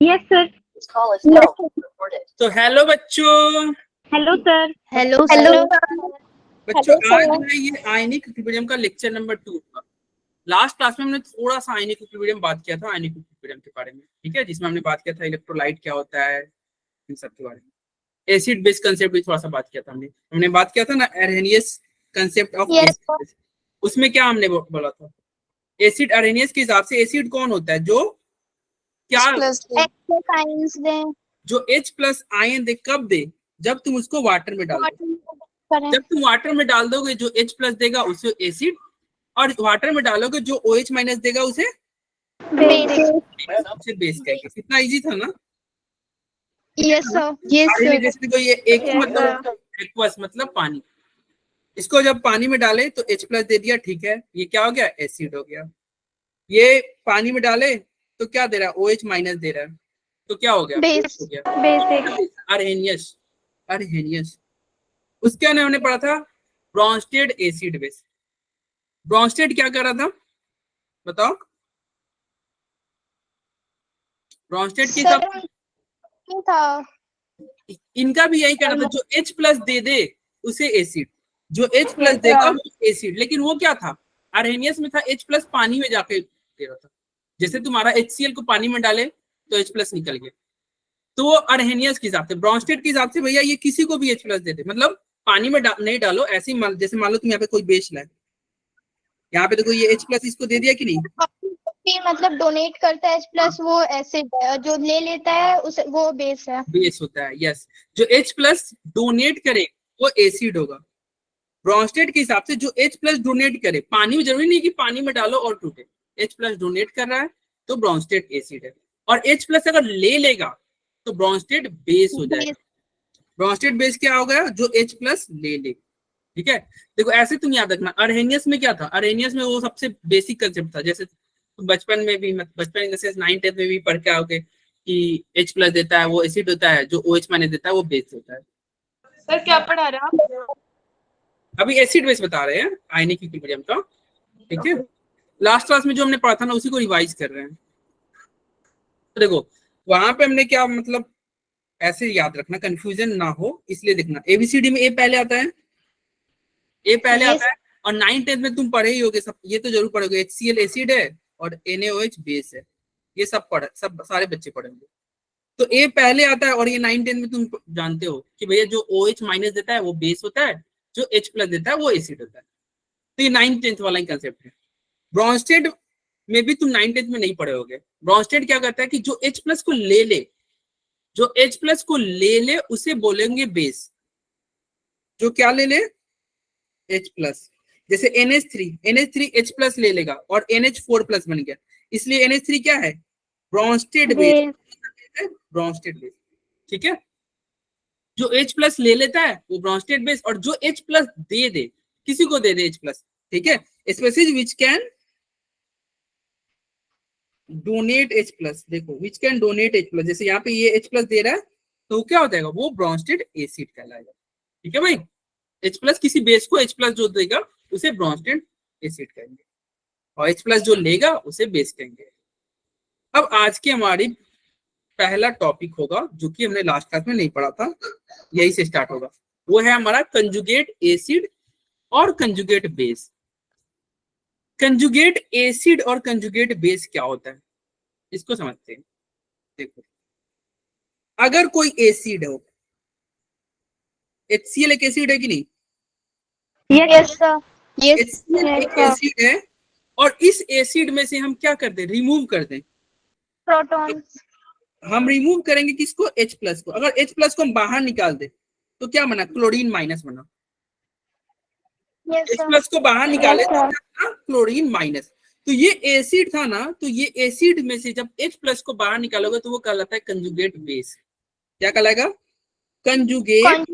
Yes sir. तो hello बच्चों। Hello sir. Hello hello बच्चों आज है ये आयनिक इक्विलिब्रियम का लेक्चर नंबर 2 का। लास्ट क्लास में हमने थोड़ा सा आयनिक इक्विलिब्रियम बात किया था, आयनिक इक्विलिब्रियम के बारे में, ठीक है, जिसमें हमने बात किया था इलेक्ट्रोलाइट क्या होता है, इन सब के बारे में। एसिड बेस कंसेप्ट भी थोड़ा सा बात किया था हमने बात किया था ना, अरहेनियस कंसेप्ट ऑफ एसिड। उसमें क्या हमने बोला था, एसिड अरहेनियस के हिसाब से एसिड कौन होता है जो क्या जो H+ आयन दे, कब दे, जब तुम उसको वाटर में डाल दो। जब तुम वाटर में डाल दोगे जो H+ देगा उसे एसिड, और वाटर में डालोगे जो OH- देगा उसे बेस कहेंगे। कितना इजी था ना। Yes sir. जैसे को ये एक मतलब एक्वस मतलब पानी, इसको जब पानी में डाले तो H+ दे दिया, ठीक है, ये क्या हो गया, एसिड हो गया। ये पानी में डाले तो क्या दे रहा है, OH- दे रहा है, तो क्या हो गया, बेस हो गया, अरहेनियस। अरहेनियस उसके अंदर हमने पढ़ा था ब्रॉन्स्टेड एसिड बेस। ब्रॉन्स्टेड क्या कर रहा था बताओ, ब्रॉन्स्टेड की था इनका भी यही कहना था, जो H+ दे दे उसे एसिड, जो H+ देगा वो एसिड। लेकिन वो क्या था, अरहेनियस में था H+ पानी में जाके दे रहा था। जैसे तुम्हारा HCl को पानी में डाले तो H+ निकल गया, तो वो अरहेनियस के हिसाब से। ब्रॉन्स्टेड के हिसाब से भैया ये किसी को भी H+ दे दे, मतलब पानी में नहीं डालो, ऐसे ही जैसे मान लो तुम यहाँ पे कोई बेच लाए, यहाँ पे देखो ये H+ इसको दे दिया कि नहीं, मतलब डोनेट करता है H+, वो एसिड है, जो ले लेता है उस वो बेस है, बेस होता है। यस, जो H+ डोनेट करे वो एसिड होगा। ब्रॉन्स्टेड के हिसाब से जो H+ डोनेट करे, पानी में जरूरी नहीं कि पानी में डालो और टूटे, H+ डोनेट कर रहा है तो ब्रॉन्स्टेड एसिड है। और H+ अगर ले लेगा तो ब्रॉन्स्टेड बेस हो जाएगा। ब्रॉन्स्टेड बेस क्या हो गया, जो H+ ले ले, ठीक है। देखो ऐसे तुम याद रखना, अरहेनियस में क्या था, अरहेनियस में वो सबसे बेसिक कंसेप्ट था। जैसे बचपन में भी, बचपन जैसे 9th में भी पढ़ के आओगे कि H+ देता है वो एसिड होता है, जो OH- देता है वो बेस होता है। सर क्या पढ़ा रहे आप? अभी एसिड बेस बता रहे हैं आयनिक इक्विलिब्रियम का, ठीक है। लास्ट क्लास में जो हमने पढ़ा था ना उसी को रिवाइज कर रहे हैं। तो देखो वहां पे हमने क्या मतलब, ऐसे याद रखना कंफ्यूजन ना हो इसलिए देखना, ABCD में ए पहले आता है, ए पहले आता है। और 9th-10th में तुम पढ़े ही होगे सब, ये तो जरूर पढ़ोगे, HCl एसिड है और NaOH बेस है, ये सब पढ़े, सब सारे बच्चे पढ़ेंगे। तो ए पहले आता है, और ये 9th-10th में तुम जानते हो कि भैया जो OH- देता है वो बेस होता है, जो H+ देता है वो एसिड होता है। तो ये 9th-10th वाला ही कंसेप्ट है। ब्रॉन्स्टेड में भी तुम 9th-10th में नहीं पढ़े होगे। ब्रॉन्स्टेड क्या करता है कि जो H+ को ले ले, जो H+ को ले ले उसे बोलेंगे बेस। जो क्या ले ले, H+, जैसे NH3 H+ ले लेगा और NH4+ बन गया, इसलिए NH3 क्या है, ब्रॉन्स्टेड बेस, ब्रॉन्स्टेड बेस, ठीक है। जो H+ ले लेता है वो ब्रॉन्स्टेड बेस, और जो H+ दे दे, किसी को दे दे H+, ठीक है, species which can donate H+, देखो विच कैन डोनेट H+, जैसे यहाँ पे ये H+ दे रहा है तो क्या हो जाएगा, वो ब्रॉन्स्टेड एसिड कहलाएगा, ठीक है भाई। H+ किसी बेस को H+ जो देगा उसे ब्रॉन्स्टेड एसिड कहेंगे, और H+ जो लेगा उसे बेस कहेंगे। अब आज की हमारी पहला टॉपिक होगा जो कि हमने लास्ट क्लास में नहीं पढ़ा था, यही से स्टार्ट होगा, वो है हमारा कंजुगेट एसिड और कंजुगेट बेस। कंजुगेट एसिड और कंजुगेट बेस क्या होता है इसको समझते हैं। देखो अगर कोई एसिड हो, HCl एक एसिड है कि नहीं, यस सर, HCl एक एसिड है, और इस एसिड में से हम क्या कर दें, रिमूव कर दें, प्रोटॉन्स। हम रिमूव करेंगे किसको, H+ को। अगर H+ को हम बाहर निकाल दे तो क्या बना, क्लोरीन माइनस बना। H+ को बाहर निकाले तो क्या, क्लोरीन माइनस। तो ये एसिड था ना, तो ये एसिड में से जब H+ को बाहर निकालोगे तो वो कहलाता है कंजुगेट बेस। क्या कहलाएगा, कंजुगेट।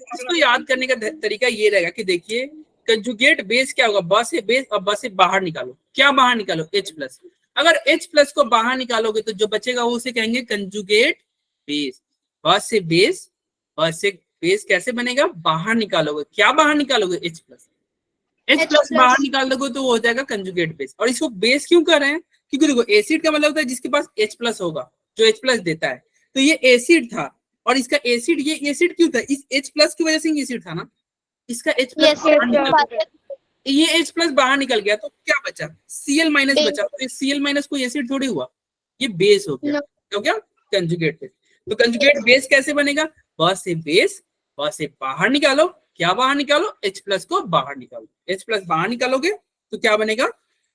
इसको याद करने का तरीका ये रहेगा कि देखिए कंजुगेट बेस क्या होगा, ब से बेस और ब से बाहर निकालो, क्या बाहर निकालो, H+। अगर H+ को बाहर निकालोगे तो जो बचेगा वो उसे कहेंगे कंजुगेट बेस। ब से बेस, ब से बेस कैसे बनेगा, बाहर निकालोगे, क्या बाहर निकालोगे, H+। H+ बाहर निकाल दोगे तो वो हो जाएगा कंजुगेट बेस। और इसको बेस क्यों कर रहे हैं, क्योंकि देखो एसिड का मतलब होता है जिसके पास H प्लस होगा, जो H प्लस देता है। तो ये एसिड था और इसका एसिड, ये एसिड क्यों था? इस H प्लस की वजह से ही एसिड था ना, इसका H प्लस Yes, बाहर निकल yes, गया, ये H प्लस बाहर निकल गया तो क्या बचा? Cl minus Base. बचा। तो Cl माइनस कोई एसिड थोड़ी हुआ, ये बेस हो गया। No. तो क्या? Conjugate base. तो कंजुगेट बेस कैसे बनेगा? बस से बेस, बस से बाहर निकालो, क्या बाहर निकालो? H प्लस को बाहर निकालो। H प्लस बाहर निकालोगे तो क्या बनेगा?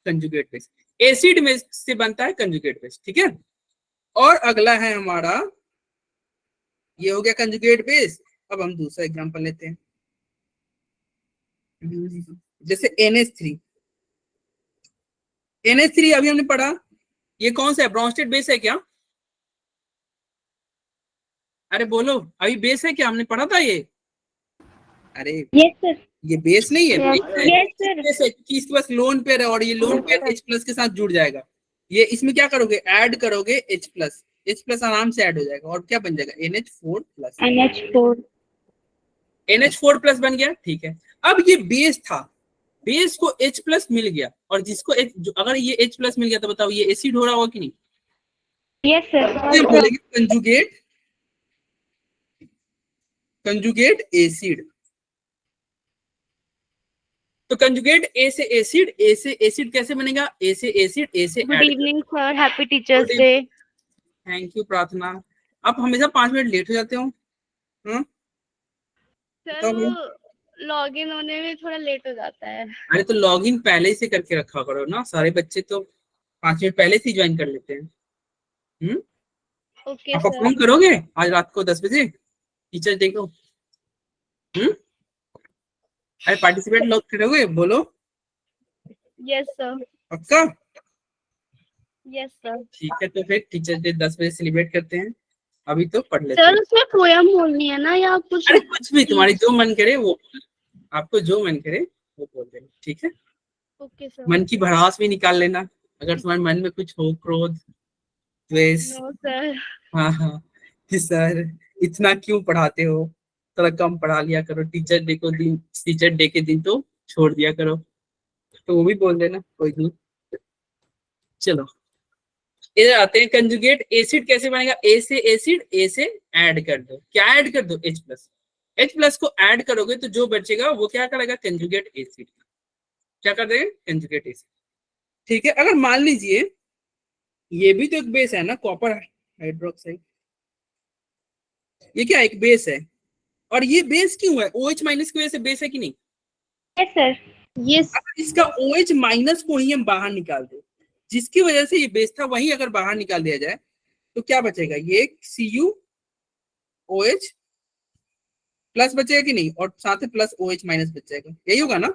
Conjugate base. एसिड में से बनता है कंजुगेट बेस, ठीक है। और अगला है हमारा, ये हो गया कंजुगेट बेस। अब हम दूसरा एग्जांपल लेते हैं, जैसे NH3। NH3 अभी हमने पढ़ा, ये कौन सा है? ब्रोंस्टेड बेस है क्या? अरे बोलो, अभी बेस है क्या? हमने पढ़ा था ये। अरे यस सर। ये बेस नहीं है, Yes, बेस है। yes, sir. बेस है क्योंकि इसके पास लोन पेयर है और ये loan Yes, pair sir. H plus के साथ जुड़ जाएगा। ये इसमें क्या करोगे? ऐड करोगे H प्लस, H प्लस आराम से ऐड हो जाएगा और क्या बन जाएगा? NH4 plus. NH4. NH4 plus बन गया, ठीक है। अब ये बेस था, बेस को H प्लस मिल गया और जिसको अगर ये H प्लस मिल गया तो बताओ ये एसिड हो रहा होगा कि नहीं? Yes, sir. ये बोलेंगे कंजुगेट, कंजुगेट एसिड। तो कंजुगेट ए से एसिड, ए से एसिड कैसे बनेगा? ए से एसिड, ए से Good evening, sir. Happy Teachers Good Day. Thank you प्रार्थना। आप हमेशा 5 मिनट लेट हो जाते हो। हाँ सर बताओ भाई। वो लॉगिन होने में थोड़ा लेट हो जाता है। अरे तो लॉगिन पहले से करके रखा करो ना, सारे बच्चे तो 5 मिनट पहले से ज्वाइन कर लेते हैं। ओके आप सर। परफॉर्म करोगे आज रात को 10 बजे टीचर देखो? अरे पार्टिसिपेट लोग करोगे? बोलो यस सर। पक्का? Yes sir. ठीक है, तो फिर टीचर डे 10 बजे सेलिब्रेट करते हैं। अभी तो पढ़ लेते सर हैं। उसमें पोयम बोलनी है ना या कुछ? अरे कुछ भी तुम्हारी जो मन करे वो, आपको जो मन करे वो बोल देना, ठीक है। Okay sir. मन की भड़ास भी निकाल लेना अगर तुम्हारे मन में कुछ हो, क्रोध, द्वेष। No sir. हाँ हाँ, कि सर इतना क्यों पढ़ाते हो, थोड़ा कम पढ़ा लिया करो, टीचर डे को दिन, टीचर डे के दिन तो छोड़ दिया करो, तो वो भी बोल देना, कोई नहीं। चलो इधर आते हैं, कंजुगेट एसिड कैसे बनेगा? ए से एसिड, ए से ऐड कर दो, क्या ऐड कर दो? H plus. H प्लस को ऐड करोगे तो जो बचेगा वो क्या करेगा? Conjugate acid. क्या कर देंगे? कंजुगेट एसिड, ठीक है। अगर मान लीजिए ये भी तो एक बेस है ना, कॉपर हाइड्रोक्साइड, ये क्या एक बेस है, और ये बेस क्यों है? OH माइनस की वजह से बेस है कि नहीं? Yes sir. यस। अगर इसका OH माइनस को ही हम बाहर निकाल दे, जिसकी वजह से ये बेस था, वही अगर बाहर निकाल दिया जाए तो क्या बचेगा? ये CuOH प्लस बचेगा कि नहीं, और साथ में प्लस OH माइनस बच जाएगा, यही होगा ना?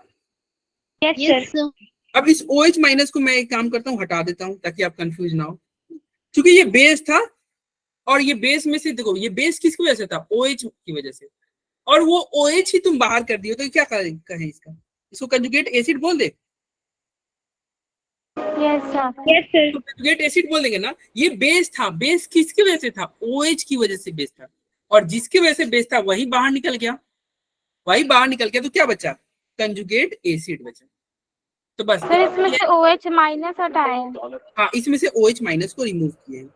Yes sir. अब इस OH माइनस को मैं एक काम करता हूँ, हटा देता हूँ ताकि आप कंफ्यूज ना हो, क्योंकि ये बेस था और ये बेस में से देखो, ये बेस किसकी वजह से था? OH की वजह से, और वो OH ही तुम बाहर कर दियो तो क्या कहें इसका? इसको कंजुगेट एसिड बोल दे। Yes sir. Yes sir. तो कंजुगेट एसिड बोल देंगे ना। ये बेस था, बेस किसकी वजह से था? OH की वजह से बेस था, और जिसकी वजह से बेस था वही बाहर निकल गया, वही बाहर निकल गया, तो क्या बचा? कंजुगेट एसिड बचा। तो बस सर इसमें से OH माइनस हटाए। हाँ, इसमें से OH माइनस को रिमूव किए।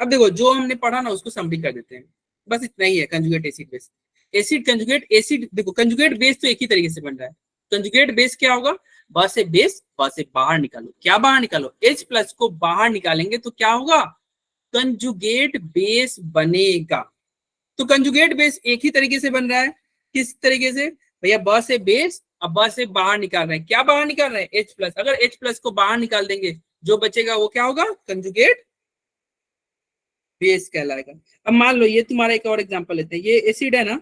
अब देखो जो हमने पढ़ा ना उसको समरी कर देते हैं, बस इतना ही है। Conjugate acid base, acid conjugate acid. देखो कंजुगेट बेस तो एक ही तरीके से बन रहा है। कंजुगेट बेस क्या होगा? ब से बेस, ब से बाहर निकालो, क्या बाहर निकालो? H प्लस को बाहर निकालेंगे तो क्या होगा? कंजुगेट बेस बनेगा। तो कंजुगेट बेस एक ही तरीके से बन रहा है। किस तरीके से भैया? ब से बेस, अब ब से बाहर निकाल रहे हैं, क्या बाहर निकाल रहे हैं? H plus. अगर H प्लस को बाहर निकाल देंगे जो बचेगा वो क्या होगा? कंजुगेट बेस कहलाएगा। अब मान लो ये तुम्हारा एक और एग्जांपल लेते हैं, ये एसिड है ना?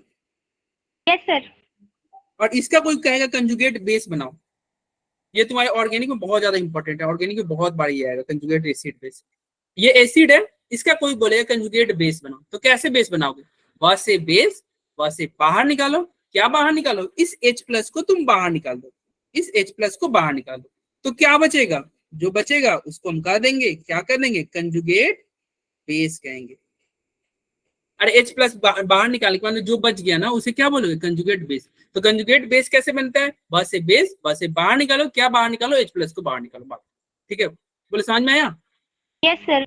Yes sir. और इसका कोई कहेगा कंजुगेट बेस बनाओ। ये तुम्हारे ऑर्गेनिक में बहुत ज्यादा इंपॉर्टेंट है, ऑर्गेनिक में बहुत बार ये आएगा, कंजुगेट एसिड बेस। ये एसिड है, इसका कोई बोलेगा कंजुगेट बेस बनाओ, तो कैसे बेस बनाओगे? व से बेस, व से बाहर निकालो, क्या बाहर निकालो? इस H प्लस को तुम बाहर निकाल दो, इस H प्लस को बाहर निकाल दो, तो क्या बचेगा? जो बचेगा उसको हम कह देंगे, क्या कर देंगे? कंजुगेट बेस कहेंगे। अरे H प्लस बाहर निकालने के बाद जो बच गया ना उसे क्या बोलोगे? Conjugate base. तो कंजुगेट बेस कैसे बनता है? ब से बेस, ब से बाहर निकालो, क्या बाहर निकालो? H प्लस को बाहर निकालो, बात ठीक है, बोले समझ में आया? Yes sir.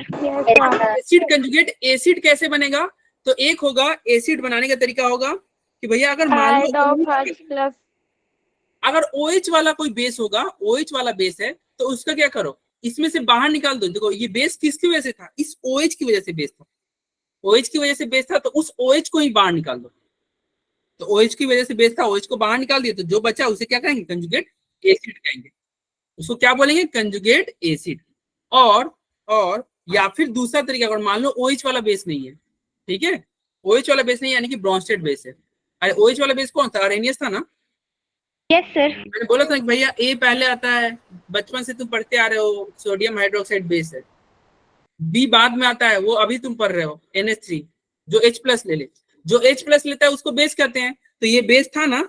Acid conjugate acid कैसे बनेगा? तो एक होगा एसिड बनाने का तरीका होगा कि भैया अगर मान एड ऑफ लो H प्लस। अगर OH वाला कोई बेस होगा, OH वाला बेस है तो उसका क्या करो, इसमें से बाहर निकाल दो। देखो ये बेस किसकी वजह से था? इस OH की वजह से बेस था। OH की वजह से बेस था तो उस OH को ही बाहर निकाल दो। तो OH की वजह से बेस था, OH को बाहर निकाल दिया, तो जो बचा उसे क्या कहेंगे? कंजुगेट एसिड कहेंगे। उसको क्या बोलेंगे? Conjugate acid. और या फिर दूसरा तरीका, अगर मान लो OH वाला बेस नहीं है, ठीक है, OH वाला बेस नहीं यानी कि ब्रॉन्स्टेड बेस है। अरे OH वाला बेस कौन था? अरेनियस था ना। Yes sir. मैंने बोला था कि भैया ए पहले आता है, बचपन से तुम पढ़ते आ रहे हो, सोडियम हाइड्रोक्साइड बेस है। बी बाद में आता है, वो अभी तुम पढ़ रहे हो, NH3, जो H प्लस ले ले, जो H प्लस लेता है उसको बेस कहते हैं। तो ये बेस था ना,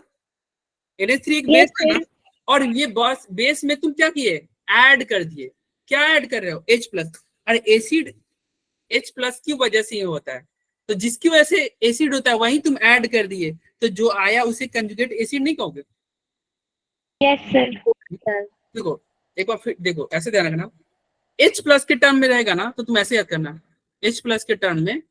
NH3 एक बेस था ना, और ये बेस में तुम क्या किए? ऐड कर दिए। क्या ऐड कर रहे हो? H plus. अरे एसिड H प्लस की वजह से ये होता है, तो जिसकी वजह से एसिड होता है वही तुम ऐड कर दिए, तो जो आया उसे कंजुगेट एसिड नहीं कहोगे? Yes sir. देखो एक बार फिर देखो, ऐसे ध्यान रखना, H प्लस के टर्म में रहेगा ना तो तुम ऐसे याद करना, H प्लस के टर्म में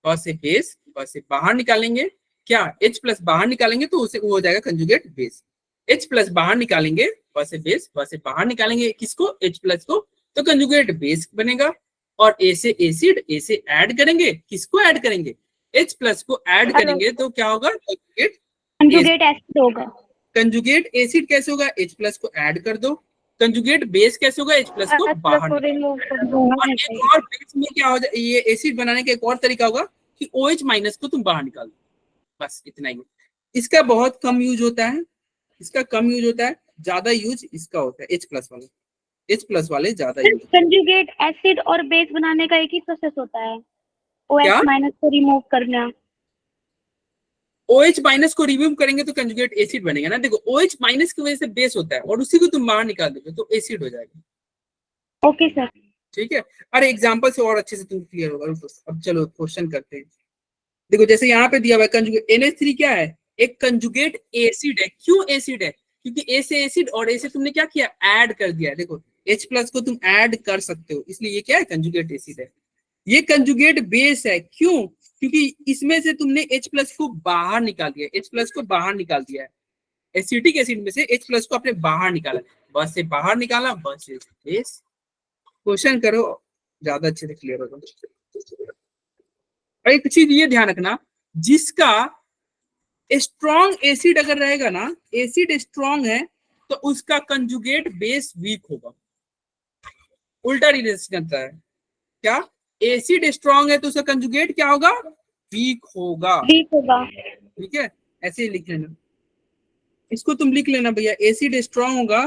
बस से बेस, बस से बाहर निकालेंगे, क्या H प्लस बाहर निकालेंगे तो उसे वो हो जाएगा कंजुगेट बेस। H प्लस बाहर निकालेंगे, बस से बेस, बस से बाहर निकालेंगे किसको? H प्लस को, तो कंजुगेट बेस बनेगा। और A से एसिड, A से ऐड करेंगे, किसको ऐड करेंगे? H प्लस को ऐड करेंगे तो क्या होगा? कंजुगेट कंजुगेट एसिड होगा। कंजुगेट एसिड कैसे होगा? H प्लस को ऐड कर दो। कंजुगेट बेस कैसे होगा? H प्लस को H प्लस बाहर को निकालो। रिमूव कर दो। और एक और बेस में क्या हो जाए, ये एसिड बनाने का एक और तरीका होगा कि OH माइनस को तुम बाहर निकाल दो, बस इतना ही। इसका बहुत कम यूज होता है, इसका कम यूज होता है, ज्यादा यूज इसका होता है H प्लस वाले, H प्लस वाले ज्यादा यूज। कंजुगेट एसिड और बेस बनाने का एक ही प्रोसेस होता है, क्या? OH माइनस को रिमूव करना। OH माइनस को रिमूव करेंगे तो कंजुगेट एसिड बनेगा ना। देखो OH माइनस की वजह से बेस होता है और उसी को तुम बाहर निकाल दोगे तो एसिड हो जाएगा। Okay sir. ठीक है, अरे एग्जांपल से और अच्छे से तुम क्लियर होगा। अब चलो क्वेश्चन करते हैं। देखो जैसे यहाँ पे दिया हुआ है कंजुगेट NH3 क्या है? एक कंजुगेट एसिड है। क्यों एसिड है? क्योंकि A से एसिड और A से तुमने क्या किया? ऐड कर दिया। देखो H प्लस को तुम ऐड कर सकते हो, इसलिए ये क्या है? कंजुगेट एसिड है। ये कंजुगेट बेस है। क्यों? क्योंकि इसमें से तुमने H प्लस को बाहर निकाल दिया, H प्लस को बाहर निकाल दिया है। एसिटिक एसिड में से H प्लस को आपने बाहर निकाला, बस से बाहर निकाला, बस से बेस। क्वेश्चन करो, ज्यादा अच्छे से क्लियर होगा। और एक चीज ये ध्यान रखना, जिसका स्ट्रॉन्ग एसिड अगर रहेगा ना, एसिड स्ट्रॉन्ग है तो उसका कंजुगेट बेस वीक होगा। उल्टा रिलेशन करता है। क्या? एसिड स्ट्रॉन्ग है तो उसका कंजुगेट क्या होगा? वीक होगा। वीक होगा। ठीक है, ऐसे ही लिख लेना, इसको तुम लिख लेना भैया, एसिड स्ट्रॉन्ग होगा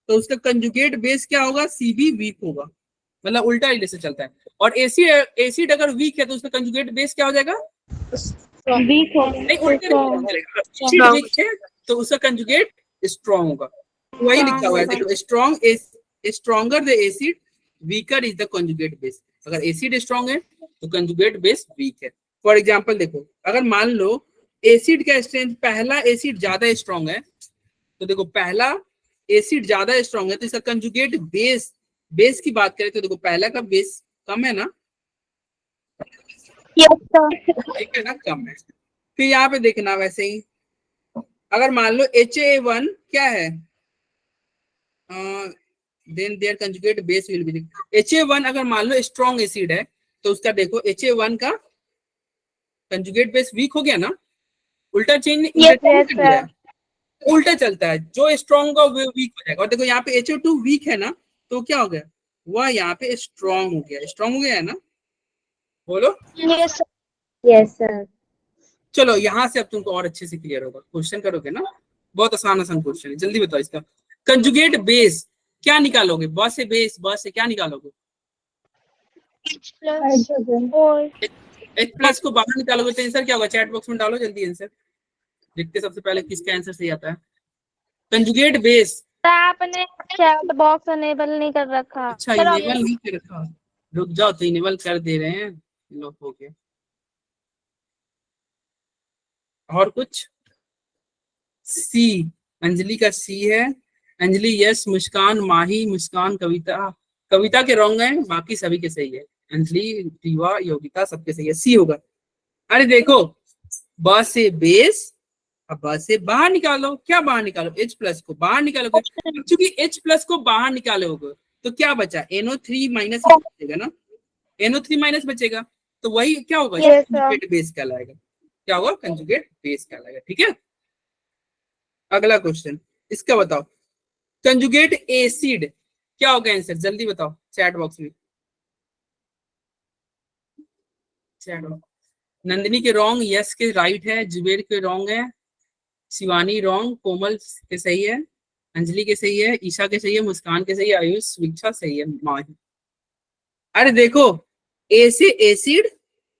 तो उसका कंजुगेट बेस क्या होगा? CB वीक होगा। मतलब उल्टा रिलेशन चलता है। और एसिड अगर वीक है तो उसका कंजुगेट बेस क्या हो जाएगा? वीक होगा। नहीं, उल्टा रिलेशन चलेगा। एसिड वीक है तो उसका कंजुगेट स्ट्रॉन्ग होगा। वही लिखा हुआ है, देखो strong is stronger the acid, weaker is the conjugate base. अगर एसिड स्ट्रॉन्ग है तो कंजुगेट बेस वीक है। फॉर एग्जांपल देखो, अगर मान लो एसिड का स्ट्रेंथ, पहला एसिड ज्यादा स्ट्रॉन्ग है, तो देखो पहला एसिड ज्यादा स्ट्रॉन्ग है तो इसका कंजुगेट बेस, बेस की बात करें तो देखो पहला का बेस कम है ना, ठीक है ना, कम है। फिर यहाँ पे देखना वैसे ही, अगर मान लो HA1 क्या है, then their conjugate base will be, HA1 अगर मान लो स्ट्रॉन्ग एसिड है तो उसका देखो HA1 का कंजुगेट बेस वीक हो गया ना। उल्टा चेंज, उल्टा चेंज कर दिया है, उल्टा चलता है, जो स्ट्रॉन्ग होगा वो वीक हो जाएगा। और देखो यहाँ पे HO2 वीक है ना, तो क्या हो गया? वह यहाँ पे स्ट्रॉन्ग हो गया, स्ट्रॉन्ग हो गया है ना, बोलो। Yes yes sir. चलो यहाँ से अब तुमको और अच्छे से क्लियर होगा। क्वेश्चन करोगे ना, बहुत आसान आसान क्वेश्चन है, जल्दी बताओ इसका। कंजुगेट बेस क्या निकालोगे? बस से बेस, बस से क्या निकालोगे? H प्लस H प्लस को बाहर निकालोगे तो आंसर क्या होगा? चैट बॉक्स में डालो जल्दी आंसर, देखते सबसे पहले किसका आंसर सही आता है। कंजुगेट बेस, आपने चैट बॉक्स अनेबल नहीं कर रखा। अच्छा इनेबल नहीं कर रखा, रुक जाओ तो इनेबल कर दे रहे हैं लोग हो गए। और कुछ? सी, अंजलि का सी है, अंजलि यस, मुस्कान, माही, मुस्कान, कविता, कविता के रॉन्ग है, बाकी सभी के सही है। अंजलि, दीवा, योगिता सबके सही है, सी होगा। अरे देखो, ब से बेस, अब ब से बाहर निकालो, क्या बाहर निकालो, H प्लस को बाहर निकालोगे, क्योंकि H प्लस को बाहर निकालोगे तो क्या बचा, NO3 माइनस बचेगा ना, NO3 माइनस बचेगा, तो वही क्या होगा, Yes, sir. कंजुगेट बेस कहलाएगा। क्या होगा, कंजुगेट बेस कहलाएगा। ठीक है, अगला क्वेश्चन, इसका बताओ, कंजुगेट एसिड क्या होगा आंसर, जल्दी बताओ चैट बॉक्स में। चैट बॉक्स, नंदिनी के रॉन्ग, यस के राइट है, जुबेर के रॉन्ग है, शिवानी रॉन्ग, कोमल के सही है, अंजलि के सही है, ईशा के सही है, मुस्कान के सही है, आयुष, विक्षा सही है, माही। अरे देखो, ए से एसिड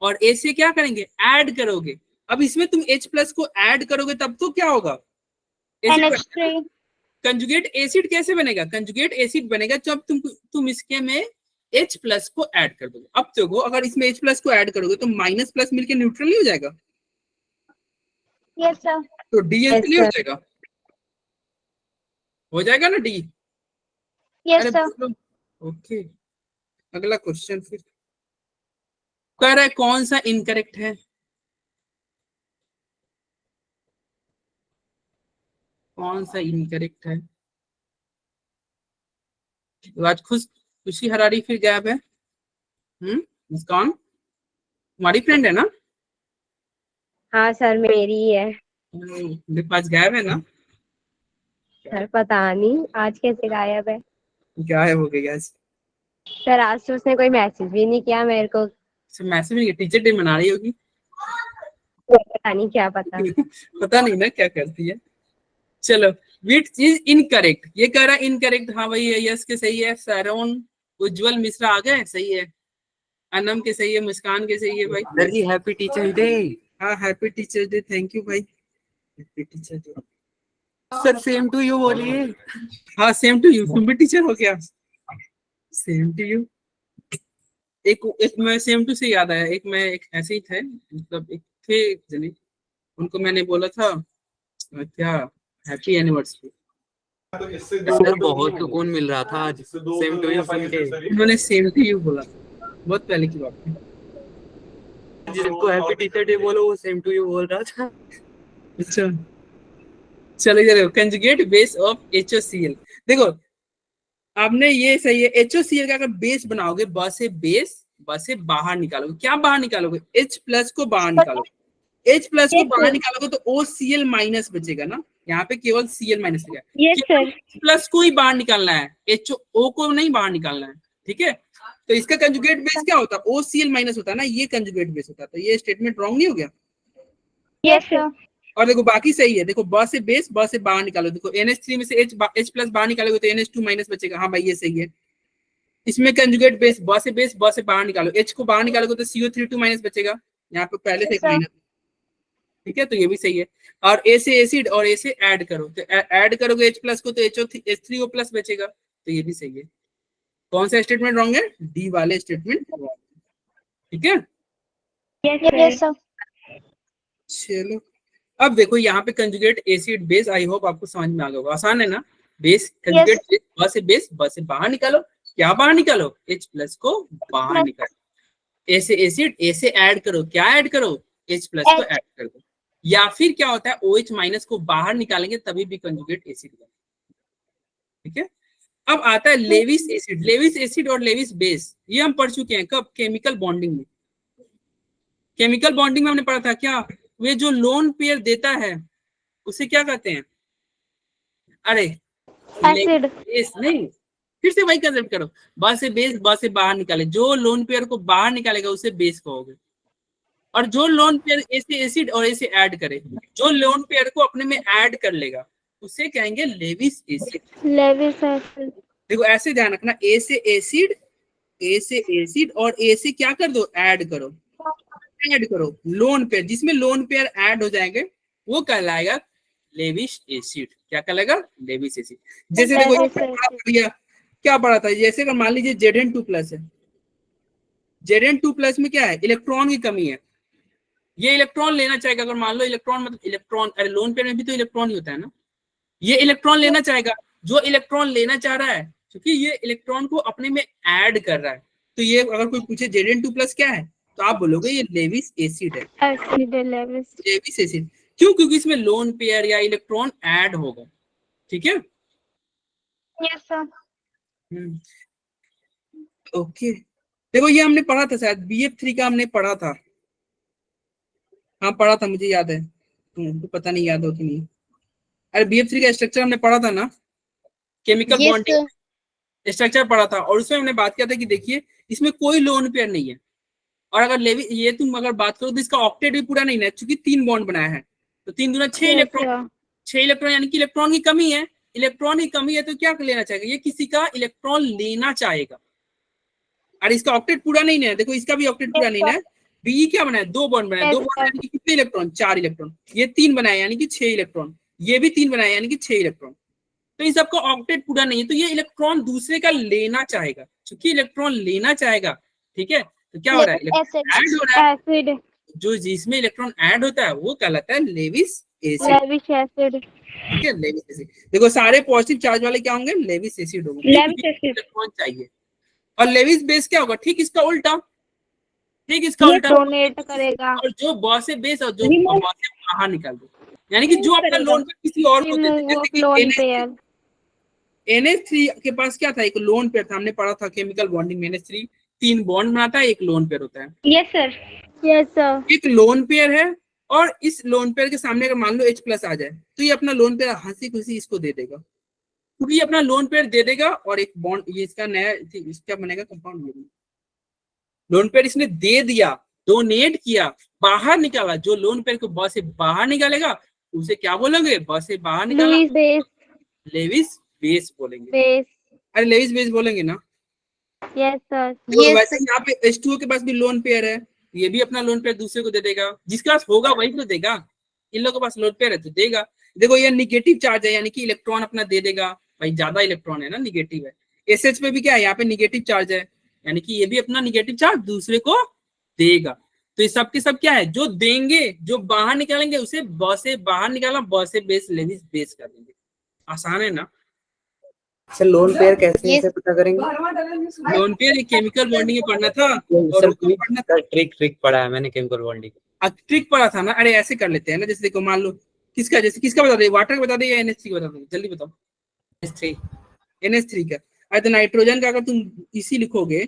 और ए से क्या करेंगे, ऐड करोगे। अब इसमें तुम H प्लस को ऐड करोगे तब तो क्या होगा, NH3. कंजुगेट एसिड कैसे बनेगा, कंजुगेट एसिड बनेगा जब तुम इसके में H प्लस को ऐड कर दोगे। अब देखो, अगर इसमें H प्लस को ऐड करोगे तो माइनस प्लस मिलके न्यूट्रल नहीं हो जाएगा, Yes, sir. तो डी Yes, नहीं हो sir. जाएगा, हो जाएगा ना डी। Yes, sir. ओके, अगला क्वेश्चन फिर कह रहा है कौन सा इनकरेक्ट है, कौन सा इनकरेक्ट है। तो आज खुशी हरारी फिर गैप है, मुस्कान तुम्हारी फ्रेंड है ना, हाँ सर, मेरी ही है मेरे पास गैप है ना, सर। पता नहीं आज कैसे गायब है क्या है हो गया आज, सर। आज तो उसने कोई मैसेज भी नहीं किया मेरे को, मैसेज नहीं, टीचर डे मना रही होगी, पता नहीं क्या पता। पता नहीं ना क्या करती है। चलो, विच इज इनकरेक्ट, ये कह रहा है इनकरेक्ट, हाँ भाई यस के सही है, सैरोन, उज्जवल मिश्रा आ गए, सही है, अनम के सही है, मुस्कान के सही है भाई। Sir ji happy teacher day. हाँ happy teacher day, thank you भाई, happy teacher day. Sir same to you बोलिए। हाँ सेम टू यू, तुम भी टीचर हो क्या, सेम टू यू। एक मैं सेम टू से याद आया, एक ऐसे ही थे, मतलब एक थे जने, उनको मैंने बोला था क्या, हैप्पी एनिवर्सरी, सर बहुत सुकून मिल रहा था आज सेम टू यू सुन के। उन्होंने सेम टू यू बोला, बहुत पहले की बात है। जिनको हैप्पी टीचर डे बोलो वो सेम टू यू बोल रहा था। अच्छा चलो इधर, कंजुगेट बेस ऑफ HOCl, देखो आपने ये सही है, HOCl का अगर बेस बनाओगे, ब से बेस, ब से बाहर निकालोगे, क्या बाहर निकालोगे, H प्लस को बाहर निकालोगे, H प्लस को बाहर निकालोगे तो OCl माइनस बचेगा ना, यहाँ पे केवल Cl माइनस बचेगा। यस सर, प्लस को ही बाहर निकालना है, HO को नहीं बाहर निकालना है, ठीक है। तो इसका कंजुगेट बेस क्या होता है, OCl माइनस होता है ना, ये कंजुगेट बेस होता है, तो ये स्टेटमेंट रॉन्ग नहीं हो गया। Yes, sir. और देखो बाकी सही है, देखो ब से बेस, ब से बाहर निकालो, देखो NH3 में से H प्लस बाहर निकालोगे तो NH2 माइनस बचेगा, हाँ भाई ये सही है। इसमें कंजुगेट बेस, ब से बेस, ब से बाहर निकालो, H को बाहर निकालोगे तो CO3 माइनस बचेगा, यहाँ पे पहले से एक माइनस, ठीक है, तो ये भी सही है। और A से एसिड और A से ऐड करो, तो ऐड करोगे H प्लस को तो H3O प्लस बचेगा, तो ये भी सही है। कौन सा स्टेटमेंट रॉन्ग है, डी वाले स्टेटमेंट रॉन्ग, ठीक है। Yes, sir. चलो अब देखो यहाँ पे conjugate acid base, I hope आपको समझ में आ गया होगा, आसान है ना। बेस कंजुगेट बेस, ब से बाहर निकालो, क्या बाहर निकालो, H प्लस को बाहर निकालो, A से एसिड, A से ऐड करो, क्या ऐड करो, H प्लस को ऐड कर दो, या फिर क्या होता है OH माइनस को बाहर निकालेंगे तभी भी कंजुगेट एसिड बनेगा, ठीक है। अब आता है लेविस एसिड, लेविस एसिड और लेविस बेस, ये हम पढ़ चुके हैं कब, केमिकल बॉन्डिंग में। केमिकल बॉन्डिंग में हमने पढ़ा था क्या, वे जो लोन पेयर देता है उसे क्या कहते हैं, अरे Acid. बेस नहीं, फिर से वही कंसेप्ट करो, ब से बेस, ब से बाहर निकाले, जो लोन पेयर को बाहर निकालेगा उसे बेस कहोगे, और जो लोन पेयर ए से एसिड और ए से ऐड करे, जो लोन पेयर को अपने में ऐड कर लेगा उसे कहेंगे लेविस एसिड। Lewis acid. देखो ऐसे ध्यान रखना, ए से एसिड, ए से एसिड और ए से क्या कर दो, ऐड करो, ऐड करो लोन पेयर, जिसमें लोन पेयर ऐड हो जाएंगे वो कहलाएगा लेविस एसिड। क्या कहलाएगा, लेविस एसिड। जैसे देखो क्या पढ़ा था, जैसे अगर मान लीजिए Zn2 प्लस है, Zn2 प्लस में क्या है, इलेक्ट्रॉन की कमी है, ये इलेक्ट्रॉन लेना चाहेगा, अगर मान लो इलेक्ट्रॉन मतलब इलेक्ट्रॉन, अरे लोन पेयर में भी तो इलेक्ट्रॉन ही होता है ना, ये इलेक्ट्रॉन लेना चाहेगा, जो इलेक्ट्रॉन लेना चाह रहा है, क्योंकि ये इलेक्ट्रॉन को अपने में ऐड कर रहा है, तो ये अगर कोई पूछे Zn2+ क्या है, तो आप बोलोगे ये लेविस एसिड है, एसिड लेविस। Lewis acid. क्यों? क्योंकि इसमें लोन पेयर या इलेक्ट्रॉन ऐड होगा। ठीक है, यस सर। ओके। देखो ये हमने पढ़ा था शायद, BF3 का हमने पढ़ा था, हाँ पढ़ा था, मुझे याद है, तो पता नहीं याद हो कि नहीं। अरे BF3 का स्ट्रक्चर हमने पढ़ा था ना, केमिकल यस बॉन्डिंग स्ट्रक्चर पढ़ा था, और उसमें हमने बात किया था कि देखिए इसमें कोई लोन पेयर नहीं है, और अगर ये तुम अगर बात करो तो इसका ऑक्टेट भी पूरा नहीं है, क्योंकि 3 बॉन्ड बनाया है, तो 3 दूना 6 इलेक्ट्रॉन, 6 इलेक्ट्रॉन, यानी कि इलेक्ट्रॉन की कमी है। इलेक्ट्रॉन की कमी है तो क्या लेना चाहेगा, ये किसी का इलेक्ट्रॉन लेना चाहेगा, और इसका ऑक्टेट पूरा नहीं है, देखो इसका भी ऑक्टेट पूरा नहीं है। बी क्या बनाया, 2 बॉन्ड बनाया, 2 बॉन्ड यानी कि कितने इलेक्ट्रॉन, 4 इलेक्ट्रॉन, ये 3 बनाया यानी कि 6 इलेक्ट्रॉन, ये भी 3 बनाया यानी कि 6 इलेक्ट्रॉन, तो इस सबका ऑक्टेट पूरा नहीं है, तो ये इलेक्ट्रॉन दूसरे का लेना चाहेगा, क्योंकि इलेक्ट्रॉन लेना चाहेगा। ठीक है, तो क्या हो रहा है, ऐड हो रहा है, एसिड, जो जिसमें इलेक्ट्रॉन ऐड होता है वो कहलाता है लेविस एसिड। Lewis acid. ठीक है, लेविस एसिड। देखो सारे पॉजिटिव चार्ज वाले क्या होंगे, लेविस एसिड होंगे, लेविस एसिड। इलेक्ट्रॉन चाहिए। और लेविस बेस क्या होगा, ठीक इसका उल्टा, ठीक इसका ये उल्टा, डोनेट करेगा, और जो बॉस से बेस और जो बॉस से बाहर निकाल दो, यानी कि जो अपना लोन पे किसी और को देते, रिमूव ऑफ जैसे लोन कि पेयर। NH3 के पास क्या था, एक लोन पेयर था, हमने पढ़ा था केमिकल बॉन्डिंग में, NH3 3 बॉन्ड बनाता है, एक लोन पेयर होता है। Yes sir, yes sir. एक लोन पेयर है, और इस लोन पेयर के सामने अगर मान लो H+ आ जाए, तो ये अपना लोन पेयर हंसी खुशी इसको दे देगा, क्योंकि ये अपना लोन पेयर दे देगा, और एक बॉन्ड, ये इसका नया इसका बनेगा कंपाउंड। लोन पेयर इसने दे दिया, डोनेट किया, बाहर निकाला, जो लोन पेयर को बॉस से बाहर निकालेगा उसे क्या बोलेंगे, बॉस से बाहर निकाला, लुईस बेस, लेविस बेस बोलेंगे। बेस। अरे लेविस बेस बोलेंगे ना। Yes sir. तो वैसे यहाँ पे H2O के पास भी लोन पेयर है, ये भी अपना लोन पेयर दूसरे को दे देगा, जिसके पास होगा वही तो देगा, इन लोगों के पास लोन पेयर है तो देगा। देखो ये निगेटिव चार्ज है, यानी कि इलेक्ट्रॉन अपना दे देगा, भाई ज्यादा इलेक्ट्रॉन है ना, निगेटिव है। SH पे भी क्या है, यहाँ पे निगेटिव चार्ज है, यानी कि ये भी अपना निगेटिव चार्ज दूसरे को देगा। तो ये सब के सब क्या है, जो देंगे, जो बाहर निकालेंगे उसे बॉस से बाहर निकालना, बॉस से बेस, लेविस बेस कर देंगे। आसान है ना। सर लोन पेयर कैसे पता करेंगे? लोन पेयर एक केमिकल बॉन्डिंग में पढ़ना था, सर ट्रिक पढ़ा है मैंने केमिकल बॉन्डिंग, ट्रिक पढ़ा था ना। अरे ऐसे कर लेते हैं ना, जैसे देखो मान लो किसका, जैसे किसका बता दे, वाटर का बता दे या NH3 का बता दो, जल्दी बताओ। NH3 का। अरे तो नाइट्रोजन का अगर तुम इसी लिखोगे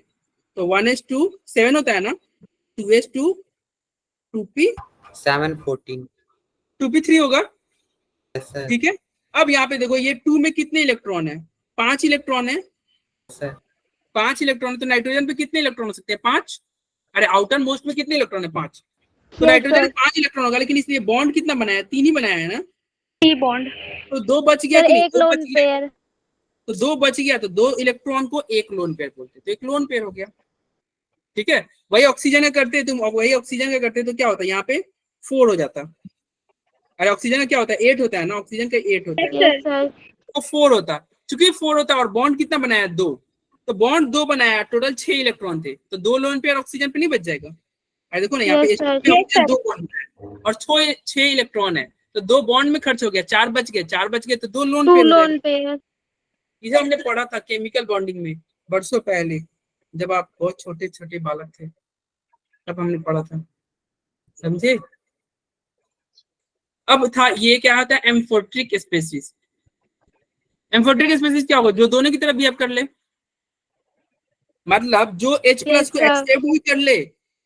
तो 1s2 7 होता है ना, 2s2 2p 7 14 2p3 होगा। सर ठीक है, अब यहाँ पे देखो ये 2 में कितने इलेक्ट्रॉन है, 5 इलेक्ट्रॉन है सर, 5 इलेक्ट्रॉन। तो नाइट्रोजन पे कितने इलेक्ट्रॉन हो सकते हैं, 5। अरे आउटर मोस्ट में कितने इलेक्ट्रॉन है, 5। तो नाइट्रोजन 5 इलेक्ट्रॉन होगा, लेकिन इसलिए बॉन्ड कितना बनाया, 3 ही बनाया है ना, 3 बॉन्ड। तो 2 बच गया कि नहीं, एक 2 लोन बच गया, पेयर। तो 2 बच गया, तो 2 इलेक्ट्रॉन को एक लोन पेयर बोलते, तो एक लोन पेयर हो गया। ठीक है, वही ऑक्सीजन का करते तुम, वही ऑक्सीजन का करते तो क्या होता है, यहाँ पे 4 हो जाता। अरे ऑक्सीजन का क्या होता है, 8 होता है ना, ऑक्सीजन का 8 होता है, यस सर। तो 4 होता। चूंकि 4 होता और बॉन्ड कितना बनाया, 2, तो बॉन्ड 2 बनाया, टोटल 6 इलेक्ट्रॉन थे, तो 2 लोन पेयर ऑक्सीजन पे नहीं बच जाएगा। अरे देखो ना यहाँ पे ऑक्सीजन 2 बॉन्ड है और 6 इलेक्ट्रॉन है, तो 2 बॉन्ड में खर्च हो गया, 4 बच गए, 4 बच गए तो 2 लोन पेयर। इसे हमने पढ़ा था केमिकल बॉन्डिंग में बरसों पहले, जब आप बहुत छोटे छोटे बालक थे, तब हमने पढ़ा था, समझे। अब था ये क्या होता है, एम्फोट्रिक स्पेसीज। एम्फोट्रिक स्पेसीज क्या होगा, जो दोनों की तरफ बिहेव कर ले, मतलब जो H+ को एक्सेप्ट भी कर ले